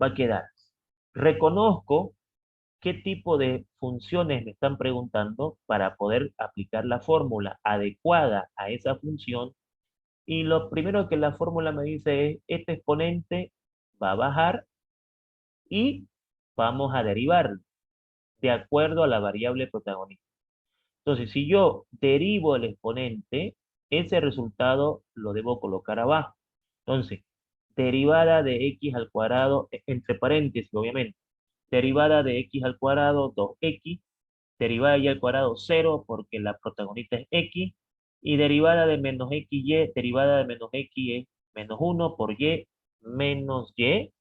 [SPEAKER 1] va a quedar. Reconozco qué tipo de funciones me están preguntando para poder aplicar la fórmula adecuada a esa función. Y lo primero que la fórmula me dice es, este exponente va a bajar y vamos a derivarlo de acuerdo a la variable protagonista. Entonces, si yo derivo el exponente, ese resultado lo debo colocar abajo. Entonces, derivada de x al cuadrado, entre paréntesis, obviamente, derivada de x al cuadrado, 2x, derivada de y al cuadrado, 0, porque la protagonista es x, y derivada de menos xy, derivada de menos x es menos 1 por y menos y,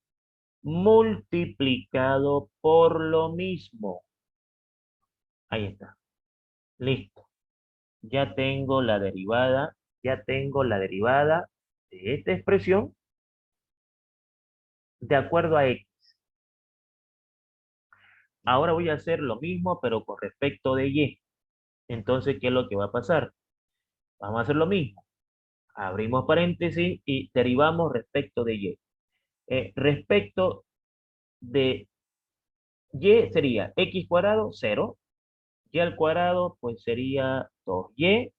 [SPEAKER 1] multiplicado por lo mismo. Ahí está. Listo. Ya tengo la derivada de esta expresión de acuerdo a x. Ahora voy a hacer lo mismo, pero con respecto de y. Entonces, ¿qué es lo que va a pasar? Vamos a hacer lo mismo. Abrimos paréntesis y derivamos respecto de y. Respecto de y sería x cuadrado, 0. Y al cuadrado, pues sería 2y.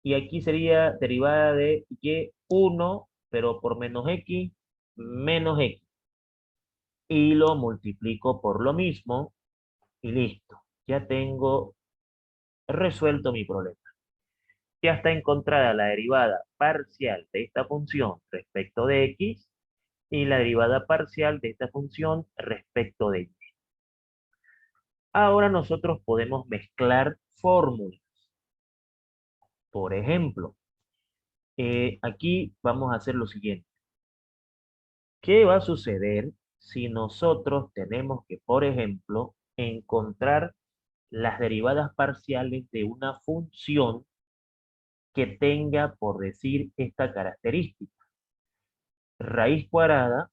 [SPEAKER 1] Y aquí sería derivada de y 1, pero por menos x. Y lo multiplico por lo mismo y listo. Ya tengo resuelto mi problema. Ya está encontrada la derivada parcial de esta función respecto de x y la derivada parcial de esta función respecto de y. Ahora nosotros podemos mezclar fórmulas. Por ejemplo, aquí vamos a hacer lo siguiente. ¿Qué va a suceder si nosotros tenemos que, por ejemplo, encontrar las derivadas parciales de una función que tenga, por decir, esta característica? Raíz cuadrada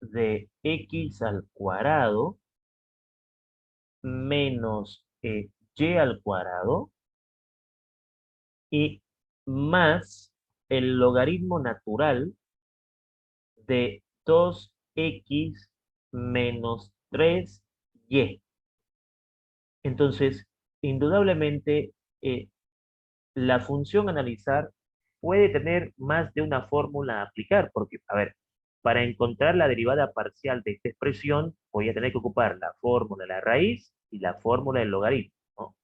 [SPEAKER 1] de x al cuadrado menos y al cuadrado y más el logaritmo natural de 2x menos 3y. Entonces, indudablemente, eh, la función analizar puede tener más de una fórmula a aplicar, porque, a ver, para encontrar la derivada parcial de esta expresión, voy a tener que ocupar la fórmula de la raíz y la fórmula del logaritmo, ¿no?,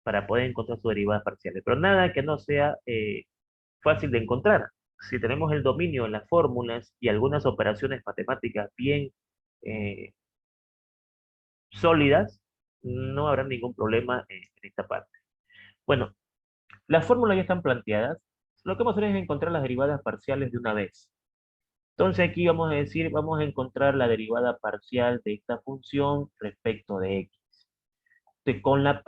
[SPEAKER 1] para poder encontrar sus derivadas parciales. Pero nada que no sea fácil de encontrar. Si tenemos el dominio en las fórmulas y algunas operaciones matemáticas bien eh, sólidas, no habrá ningún problema en esta parte. Bueno, las fórmulas ya están planteadas. Lo que vamos a hacer es encontrar las derivadas parciales de una vez. Entonces aquí vamos a decir, vamos a encontrar la derivada parcial de esta función respecto de x. Entonces, con la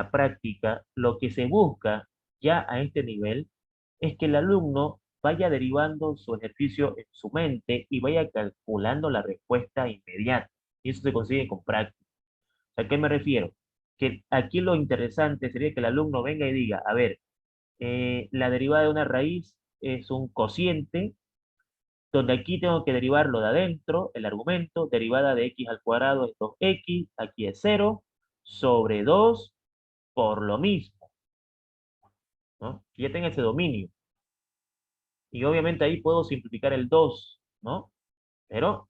[SPEAKER 1] práctica, lo que se busca ya a este nivel es que el alumno vaya derivando su ejercicio en su mente y vaya calculando la respuesta inmediata. Y eso se consigue con práctica. ¿A qué me refiero? Que aquí lo interesante sería que el alumno venga y diga, a ver, la derivada de una raíz es un cociente, donde aquí tengo que derivarlo de adentro, el argumento, derivada de x al cuadrado es 2x, aquí es 0, sobre 2 por lo mismo, ¿no? Que ya tenga ese dominio. Y obviamente ahí puedo simplificar el 2, ¿no? Pero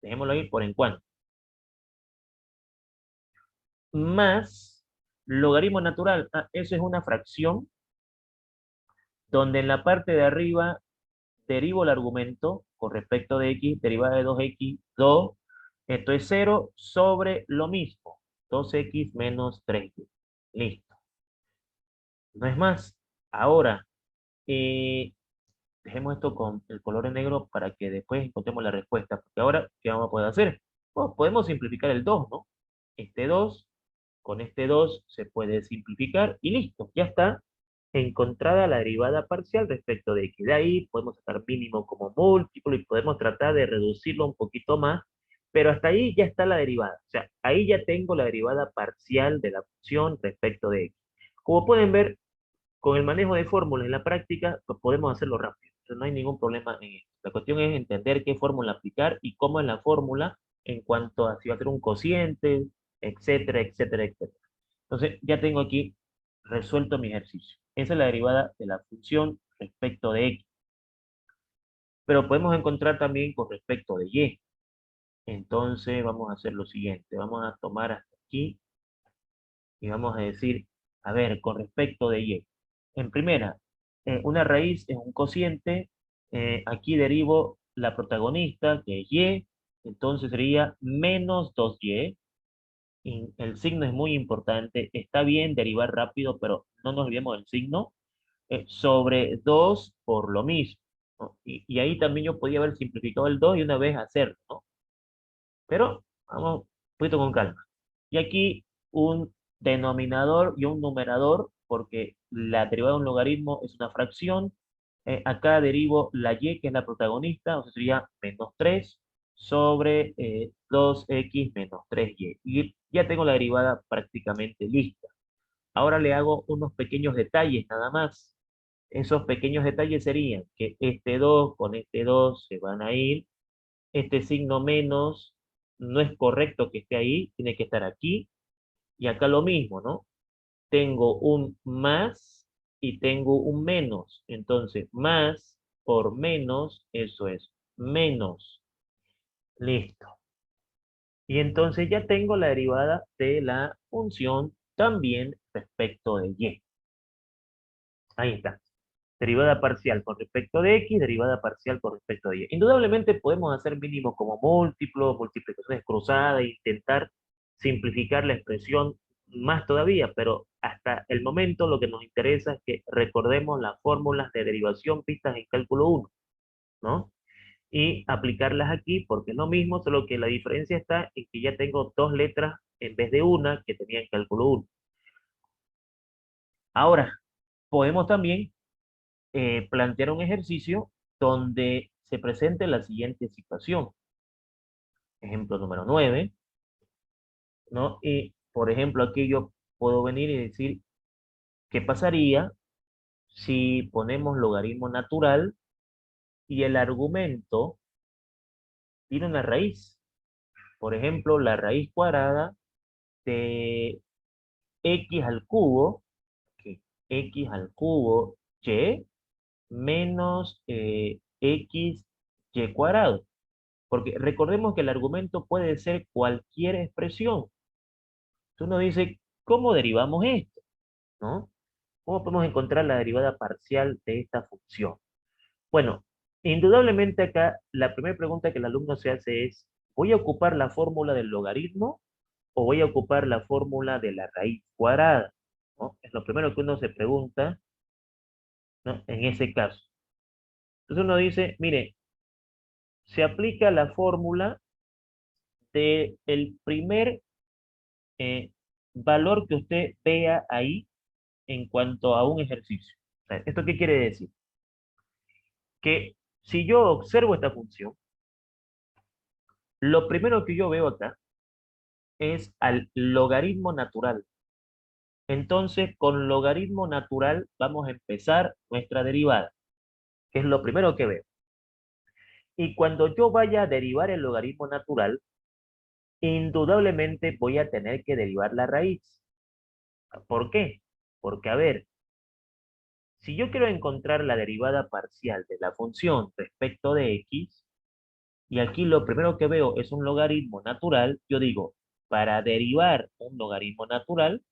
[SPEAKER 1] dejémoslo ahí por en cuanto. Más logaritmo natural, eso es una fracción donde en la parte de arriba derivo el argumento con respecto de x, derivada de 2x, 2, esto es 0 sobre lo mismo, 2x menos 3y. Listo. No es más. Ahora, eh, dejemos esto con el color en negro para que después encontremos la respuesta. Porque ahora, ¿qué vamos a poder hacer? Bueno, podemos simplificar el 2, ¿no? Este 2, con este 2 se puede simplificar y listo, ya está encontrada la derivada parcial respecto de x. De ahí podemos sacar mínimo como múltiplo y podemos tratar de reducirlo un poquito más, pero hasta ahí ya está la derivada. O sea, ahí ya tengo la derivada parcial de la función respecto de x. Como pueden ver, con el manejo de fórmulas en la práctica, pues podemos hacerlo rápido. Entonces, no hay ningún problema en esto. La cuestión es entender qué fórmula aplicar y cómo es la fórmula en cuanto a si va a ser un cociente, etcétera, etcétera, etcétera. Entonces, ya tengo aquí resuelto mi ejercicio. Esa es la derivada de la función respecto de x. Pero podemos encontrar también con respecto de y. Entonces, vamos a hacer lo siguiente. Vamos a tomar hasta aquí y vamos a decir, a ver, con respecto de y. En primera, una raíz es un cociente, aquí derivo la protagonista, que es y, entonces sería menos 2y, y el signo es muy importante, está bien derivar rápido, pero no nos olvidemos del signo, sobre 2 por lo mismo, ¿no? Y ahí también yo podía haber simplificado el 2 y una vez hacerlo, ¿no? Pero vamos un poquito con calma. Y aquí un denominador y un numerador, porque la derivada de un logaritmo es una fracción. Acá derivo la y, que es la protagonista, o sea, sería menos 3 sobre 2x menos 3y. Y ya tengo la derivada prácticamente lista. Ahora le hago unos pequeños detalles nada más. Esos pequeños detalles serían que este 2 con este 2 se van a ir, este signo menos no es correcto que esté ahí, tiene que estar aquí. Y acá lo mismo, ¿no? Tengo un más y tengo un menos. Entonces, más por menos, eso es menos. Listo. Y entonces ya tengo la derivada de la función también respecto de y. Ahí está. Derivada parcial con respecto de x, derivada parcial con respecto de y. Indudablemente podemos hacer mínimos como múltiplos, multiplicaciones cruzadas, e intentar simplificar la expresión más todavía, pero hasta el momento lo que nos interesa es que recordemos las fórmulas de derivación vistas en cálculo 1, ¿no? Y aplicarlas aquí porque es lo mismo, solo que la diferencia está en que ya tengo dos letras en vez de una que tenía en cálculo 1. Ahora, podemos también plantear un ejercicio donde se presente la siguiente situación. Ejemplo número 9, ¿no? Y, por ejemplo, aquí yo puedo venir y decir, ¿qué pasaría si ponemos logaritmo natural y el argumento tiene una raíz? Por ejemplo, la raíz cuadrada de x al cubo, que x al cubo y menos x y cuadrado. Porque recordemos que el argumento puede ser cualquier expresión. Tú nos dices, ¿cómo derivamos esto? ¿No? ¿Cómo podemos encontrar la derivada parcial de esta función? Bueno, indudablemente acá la primera pregunta que el alumno se hace es, ¿voy a ocupar la fórmula del logaritmo o voy a ocupar la fórmula de la raíz cuadrada? ¿No? Es lo primero que uno se pregunta, ¿no? En ese caso. Entonces uno dice, mire, se aplica la fórmula del primer eh, valor que usted vea ahí en cuanto a un ejercicio. O sea, ¿esto qué quiere decir? Que si yo observo esta función, lo primero que yo veo acá es al logaritmo natural. Entonces, con logaritmo natural vamos a empezar nuestra derivada, que es lo primero que veo. Y cuando yo vaya a derivar el logaritmo natural, indudablemente voy a tener que derivar la raíz. ¿Por qué? Porque, a ver, si yo quiero encontrar la derivada parcial de la función respecto de x, y aquí lo primero que veo es un logaritmo natural, yo digo, para derivar un logaritmo natural,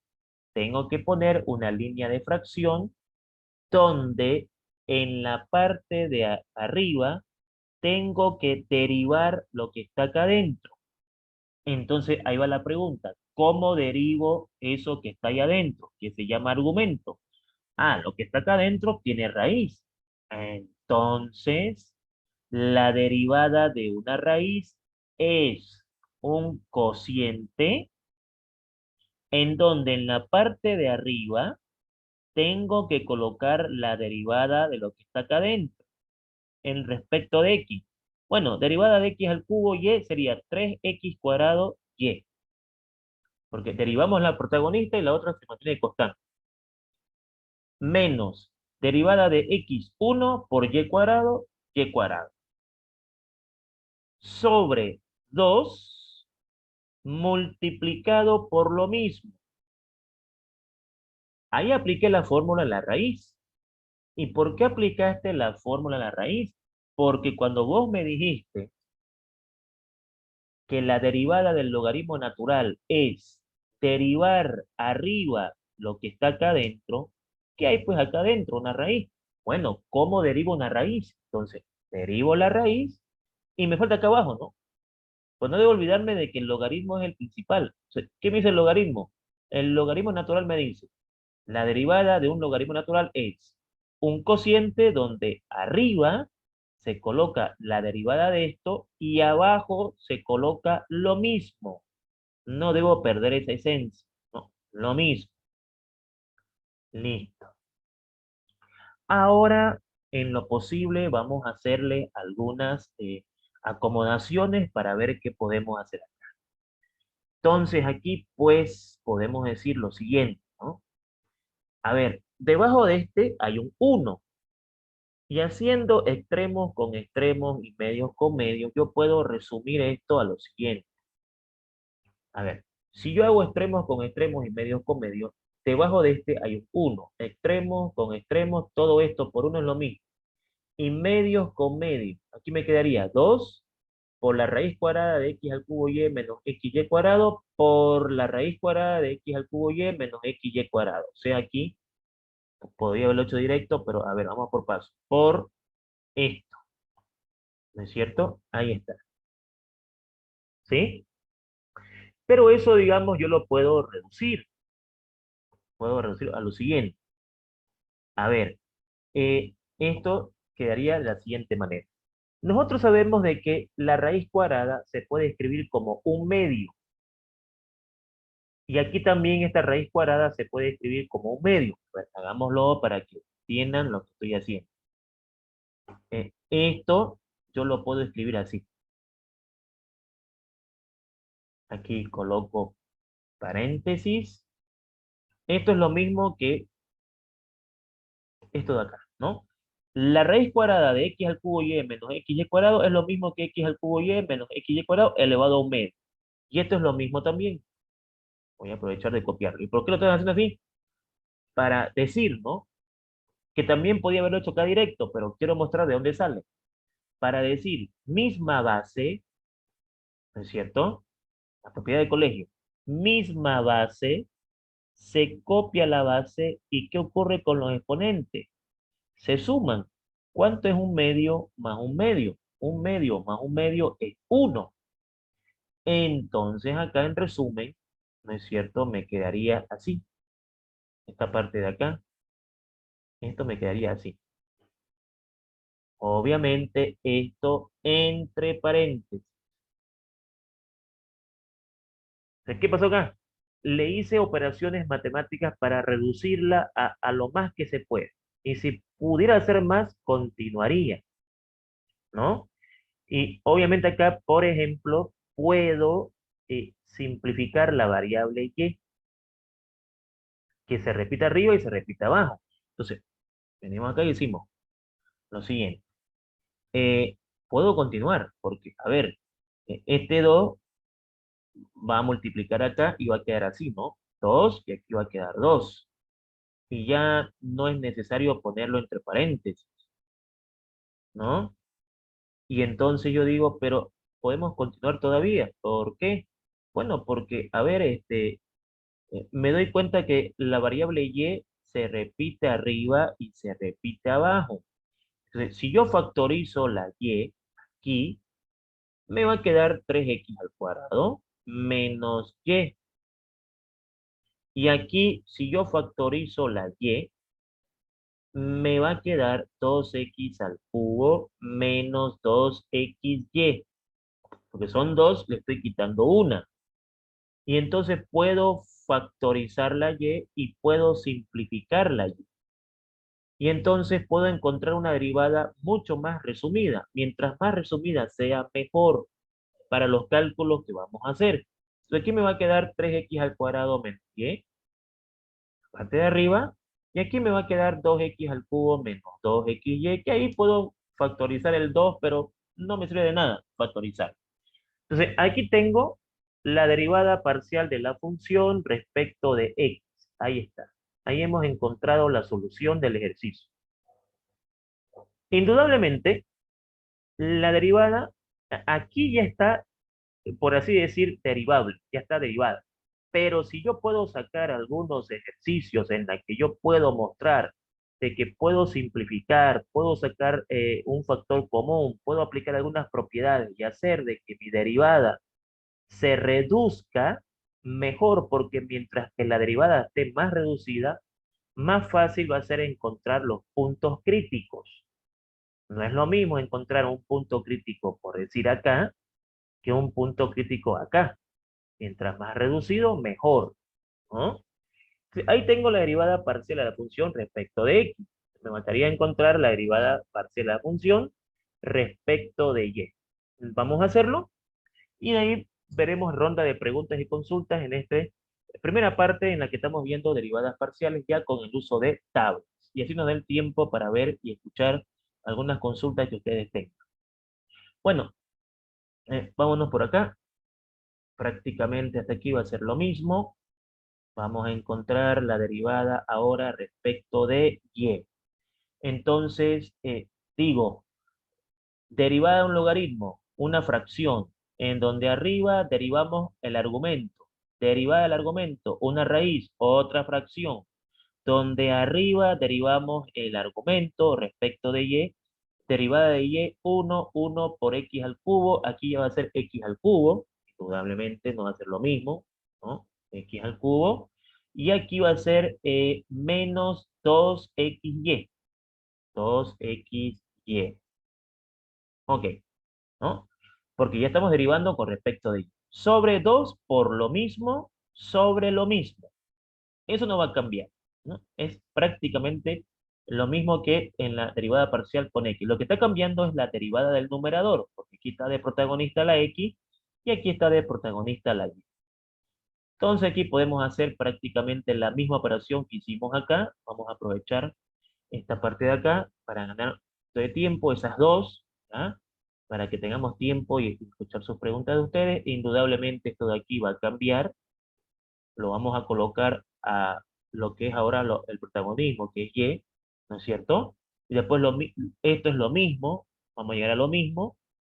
[SPEAKER 1] tengo que poner una línea de fracción donde en la parte de arriba tengo que derivar lo que está acá adentro. Entonces, ahí va la pregunta, ¿cómo derivo eso que está ahí adentro, que se llama argumento? Ah, lo que está acá adentro tiene raíz. Entonces, la derivada de una raíz es un cociente en donde en la parte de arriba tengo que colocar la derivada de lo que está acá adentro en respecto de x. Bueno, derivada de x al cubo y sería 3x cuadrado y, porque derivamos la protagonista y la otra se mantiene constante. Menos derivada de x1 por y cuadrado sobre 2 multiplicado por lo mismo. Ahí apliqué la fórmula de la raíz. ¿Y por qué aplicaste la fórmula de la raíz? Porque cuando vos me dijiste que la derivada del logaritmo natural es derivar arriba lo que está acá adentro, ¿qué hay pues acá adentro? Una raíz. Bueno, ¿cómo derivo una raíz? Entonces, derivo la raíz y me falta acá abajo, ¿no? Pues no debo olvidarme de que el logaritmo es el principal. O sea, ¿qué me dice el logaritmo? El logaritmo natural me dice, la derivada de un logaritmo natural es un cociente donde arriba se coloca la derivada de esto y abajo se coloca lo mismo. No debo perder esa esencia, ¿no? Lo mismo. Listo. Ahora, en lo posible, vamos a hacerle algunas acomodaciones para ver qué podemos hacer. Entonces, aquí, pues, podemos decir lo siguiente, ¿no? A ver, debajo de este hay un 1. Y haciendo extremos con extremos y medios con medios, yo puedo resumir esto a lo siguiente. A ver, si yo hago extremos con extremos y medios con medios, debajo de este hay un 1. Extremos con extremos, todo esto por 1 es lo mismo. Y medios con medios. Aquí me quedaría 2 por la raíz cuadrada de x al cubo y menos xy cuadrado por la raíz cuadrada de x al cubo y menos xy cuadrado. O sea, aquí podría haberlo hecho directo, pero a ver, vamos por paso. Por esto, ¿no es cierto? Ahí está. ¿Sí? Pero eso, digamos, yo lo puedo reducir. Puedo reducir a lo siguiente. A ver, esto quedaría de la siguiente manera. Nosotros sabemos de que la raíz cuadrada se puede escribir como un medio. Y aquí también esta raíz cuadrada se puede escribir como un medio. Pues, hagámoslo para que entiendan lo que estoy haciendo. Esto yo lo puedo escribir así. Aquí coloco paréntesis. Esto es lo mismo que esto de acá, ¿no? La raíz cuadrada de x al cubo y menos xy cuadrado es lo mismo que x al cubo y menos xy cuadrado elevado a un medio. Y esto es lo mismo también. Voy a aprovechar de copiarlo. ¿Y por qué lo estoy haciendo así? Para decir, ¿no? Que también podía haberlo hecho acá directo, pero quiero mostrar de dónde sale. Para decir misma base, ¿no es cierto? La propiedad del colegio. Misma base se copia la base y ¿qué ocurre con los exponentes? Se suman. ¿Cuánto es un medio más un medio? Un medio más un medio es 1. Entonces acá en resumen, ¿no es cierto? Me quedaría así. Esta parte de acá, esto me quedaría así. Obviamente esto entre paréntesis. ¿Qué pasó acá? Le hice operaciones matemáticas para reducirla a lo más que se puede. Y si pudiera hacer más, continuaría, ¿no? Y obviamente acá, por ejemplo, puedo simplificar la variable y, que se repita arriba y se repita abajo. Entonces, venimos acá y decimos lo siguiente. Eh, puedo continuar, porque, a ver, este 2 va a multiplicar acá y va a quedar así, ¿no? 2 y aquí va a quedar 2. Y ya no es necesario ponerlo entre paréntesis, ¿no? Y entonces yo digo, pero podemos continuar todavía. ¿Por qué? Bueno, porque, a ver, me doy cuenta que la variable y se repite arriba y se repite abajo. Entonces, si yo factorizo la y aquí, me va a quedar 3x al cuadrado menos y. Y aquí, si yo factorizo la y, me va a quedar 2x al cubo menos 2xy. Porque son 2, le estoy quitando una. Y entonces puedo factorizar la y puedo simplificar la y. Y entonces puedo encontrar una derivada mucho más resumida. Mientras más resumida sea, mejor para los cálculos que vamos a hacer. Entonces aquí me va a quedar 3x al cuadrado menos y, parte de arriba, y aquí me va a quedar 2x al cubo menos 2xy, que ahí puedo factorizar el 2, pero no me sirve de nada factorizar. Entonces aquí tengo la derivada parcial de la función respecto de x. Ahí está. Ahí hemos encontrado la solución del ejercicio. Indudablemente, la derivada aquí ya está, por así decir, derivable, ya está derivada. Pero si yo puedo sacar algunos ejercicios en los que yo puedo mostrar de que puedo simplificar, puedo sacar un factor común, puedo aplicar algunas propiedades y hacer de que mi derivada se reduzca, mejor, porque mientras que la derivada esté más reducida, más fácil va a ser encontrar los puntos críticos. No es lo mismo encontrar un punto crítico, por decir acá, que un punto crítico acá. Mientras más reducido, mejor, ¿no? Ahí tengo la derivada parcial de la función respecto de x. Me gustaría encontrar la derivada parcial de la función respecto de y. Vamos a hacerlo y de ahí veremos ronda de preguntas y consultas en esta primera parte en la que estamos viendo derivadas parciales ya con el uso de tablas. Y así nos da el tiempo para ver y escuchar algunas consultas que ustedes tengan. Bueno, vámonos por acá. Prácticamente hasta aquí va a ser lo mismo. Vamos a encontrar la derivada ahora respecto de y. Entonces, digo, derivada de un logaritmo, una fracción, en donde arriba derivamos el argumento. Derivada del argumento, una raíz, otra fracción, donde arriba derivamos el argumento respecto de y. Derivada de y, 1 por x al cubo. Aquí ya va a ser x al cubo. Indudablemente no va a ser lo mismo, ¿no? X al cubo. Y aquí va a ser menos 2xy. 2xy. Ok, ¿no? Porque ya estamos derivando con respecto de y. Sobre 2 por lo mismo, sobre lo mismo. Eso no va a cambiar, ¿no? Es prácticamente lo mismo que en la derivada parcial con x. Lo que está cambiando es la derivada del numerador, porque aquí está de protagonista la x y aquí está de protagonista la y. Entonces aquí podemos hacer prácticamente la misma operación que hicimos acá. Vamos a aprovechar esta parte de acá para ganar de tiempo, esas dos, ¿ah? Para que tengamos tiempo y escuchar sus preguntas de ustedes. Indudablemente esto de aquí va a cambiar. Lo vamos a colocar a lo que es ahora el protagonismo, que es Y, ¿no es cierto? Y después esto es lo mismo, vamos a llegar a lo mismo,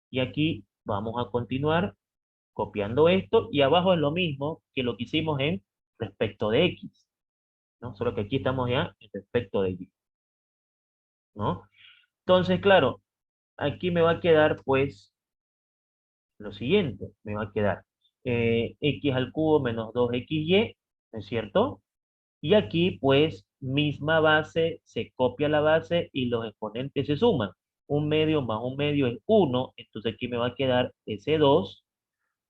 [SPEAKER 1] y aquí vamos a continuar copiando esto, y abajo es lo mismo que lo que hicimos en respecto de X. ¿no? Solo que aquí estamos ya en respecto de y, ¿no? Entonces, claro, aquí me va a quedar, pues, lo siguiente, me va a quedar x al cubo menos 2xy, ¿no es cierto? Y aquí, pues, misma base, se copia la base y los exponentes se suman. Un medio más un medio es 1, entonces aquí me va a quedar ese 2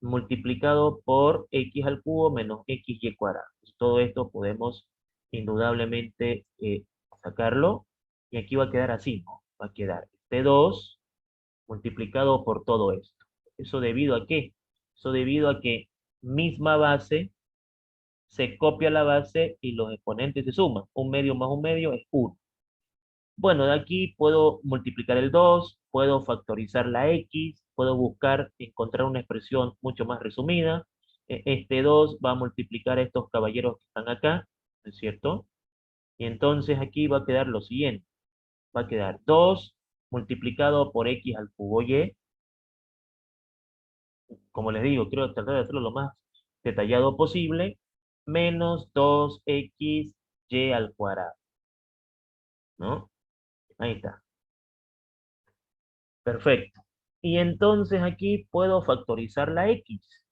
[SPEAKER 1] multiplicado por x al cubo menos xy cuadrado. Pues todo esto podemos indudablemente sacarlo y aquí va a quedar así, ¿no? Va a quedar este 2 multiplicado por todo esto. ¿Eso debido a qué? Eso debido a que misma base, se copia la base y los exponentes se suman. Un medio más un medio es 1. Bueno, de aquí puedo multiplicar el 2, puedo factorizar la x, puedo buscar, encontrar una expresión mucho más resumida. Este 2 va a multiplicar a estos caballeros que están acá, ¿no es cierto? Y entonces aquí va a quedar lo siguiente. Va a quedar 2 multiplicado por x al cubo y. Como les digo, quiero tratar de hacerlo lo más detallado posible, menos 2xy al cuadrado, ¿no? Ahí está. Perfecto. Y entonces aquí puedo factorizar la x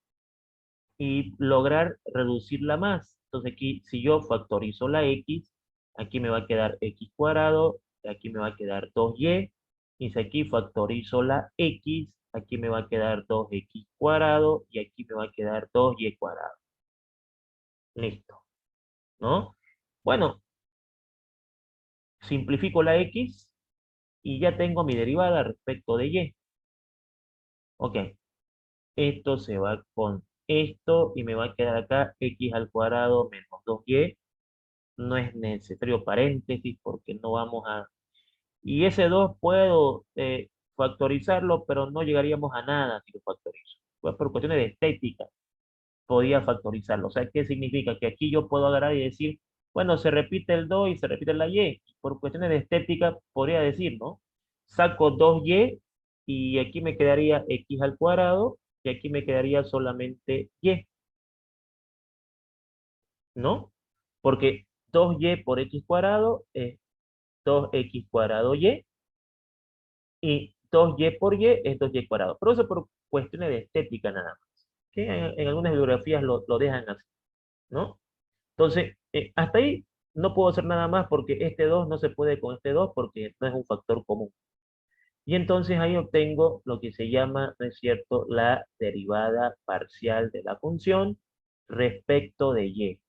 [SPEAKER 1] y lograr reducirla más. Entonces aquí, si yo factorizo la x, aquí me va a quedar x cuadrado, y aquí me va a quedar 2y, y si aquí factorizo la x, aquí me va a quedar 2x cuadrado, y aquí me va a quedar 2y cuadrado. Listo, ¿no? Bueno, simplifico la x y ya tengo mi derivada respecto de y. Ok, esto se va con esto y me va a quedar acá x al cuadrado menos 2y. No es necesario paréntesis porque no vamos a... Y ese 2 puedo factorizarlo, pero no llegaríamos a nada si lo factorizo. Pues por cuestiones de estética podía factorizarlo. O sea, ¿qué significa? Que aquí yo puedo agarrar y decir, bueno, se repite el 2 y se repite la y. Por cuestiones de estética podría decir, ¿no? Saco 2y y aquí me quedaría x al cuadrado y aquí me quedaría solamente y, ¿no? Porque 2y por x cuadrado es 2x cuadrado y 2y por y es 2y cuadrado. Pero eso por cuestiones de estética nada más. Que en algunas bibliografías lo dejan así, ¿no? Entonces, hasta ahí no puedo hacer nada más porque este 2 no se puede con este 2 porque no es un factor común. Y entonces ahí obtengo lo que se llama, ¿no es cierto?, la derivada parcial de la función respecto de y.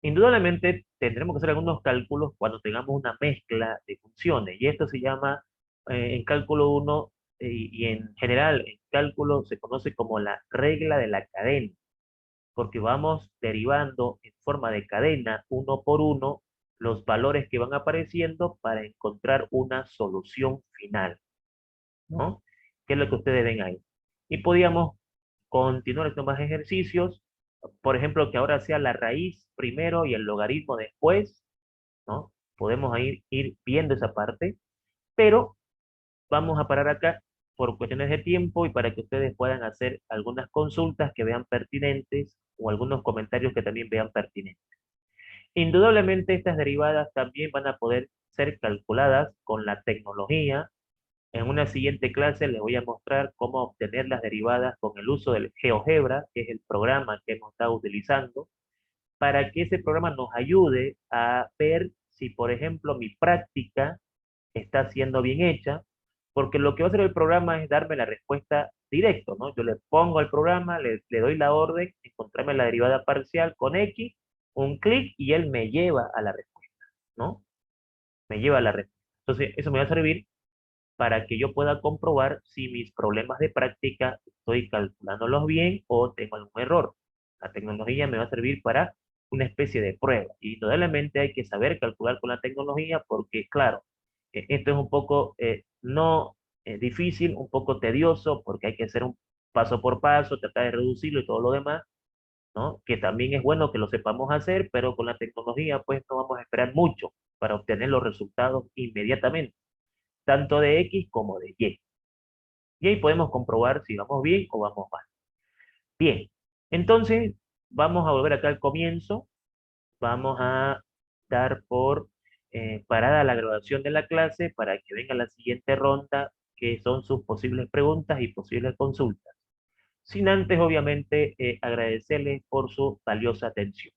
[SPEAKER 1] Indudablemente tendremos que hacer algunos cálculos cuando tengamos una mezcla de funciones. Y esto se llama, en cálculo 1 y en general en cálculo se conoce como la regla de la cadena, porque vamos derivando en forma de cadena, uno por uno, los valores que van apareciendo para encontrar una solución final, ¿no? ¿Qué es lo que ustedes ven ahí? Y podíamos continuar haciendo más ejercicios, por ejemplo, que ahora sea la raíz primero y el logaritmo después, ¿no? Podemos ir viendo esa parte, pero vamos a parar acá por cuestiones de tiempo y para que ustedes puedan hacer algunas consultas que vean pertinentes o algunos comentarios que también vean pertinentes. Indudablemente estas derivadas también van a poder ser calculadas con la tecnología. En una siguiente clase les voy a mostrar cómo obtener las derivadas con el uso del GeoGebra, que es el programa que hemos estado utilizando, para que ese programa nos ayude a ver si, por ejemplo, mi práctica está siendo bien hecha, porque lo que va a hacer el programa es darme la respuesta directo, ¿no? Yo le pongo al programa, le doy la orden, encontrarme la derivada parcial con X, un clic y él me lleva a la respuesta, ¿no? Me lleva a la respuesta. Entonces, eso me va a servir para que yo pueda comprobar si mis problemas de práctica estoy calculándolos bien o tengo algún error. La tecnología me va a servir para una especie de prueba. Y indudablemente hay que saber calcular con la tecnología porque, claro, esto es un poco no difícil, un poco tedioso porque hay que hacer un paso por paso, tratar de reducirlo y todo lo demás, ¿no? Que también es bueno que lo sepamos hacer, pero con la tecnología pues no vamos a esperar mucho para obtener los resultados inmediatamente, tanto de X como de Y. Y ahí podemos comprobar si vamos bien o vamos mal. Bien, entonces Vamos a volver acá al comienzo. Vamos a dar por parada la grabación de la clase para que venga la siguiente ronda, que son sus posibles preguntas y posibles consultas. Sin antes, obviamente, agradecerles por su valiosa atención.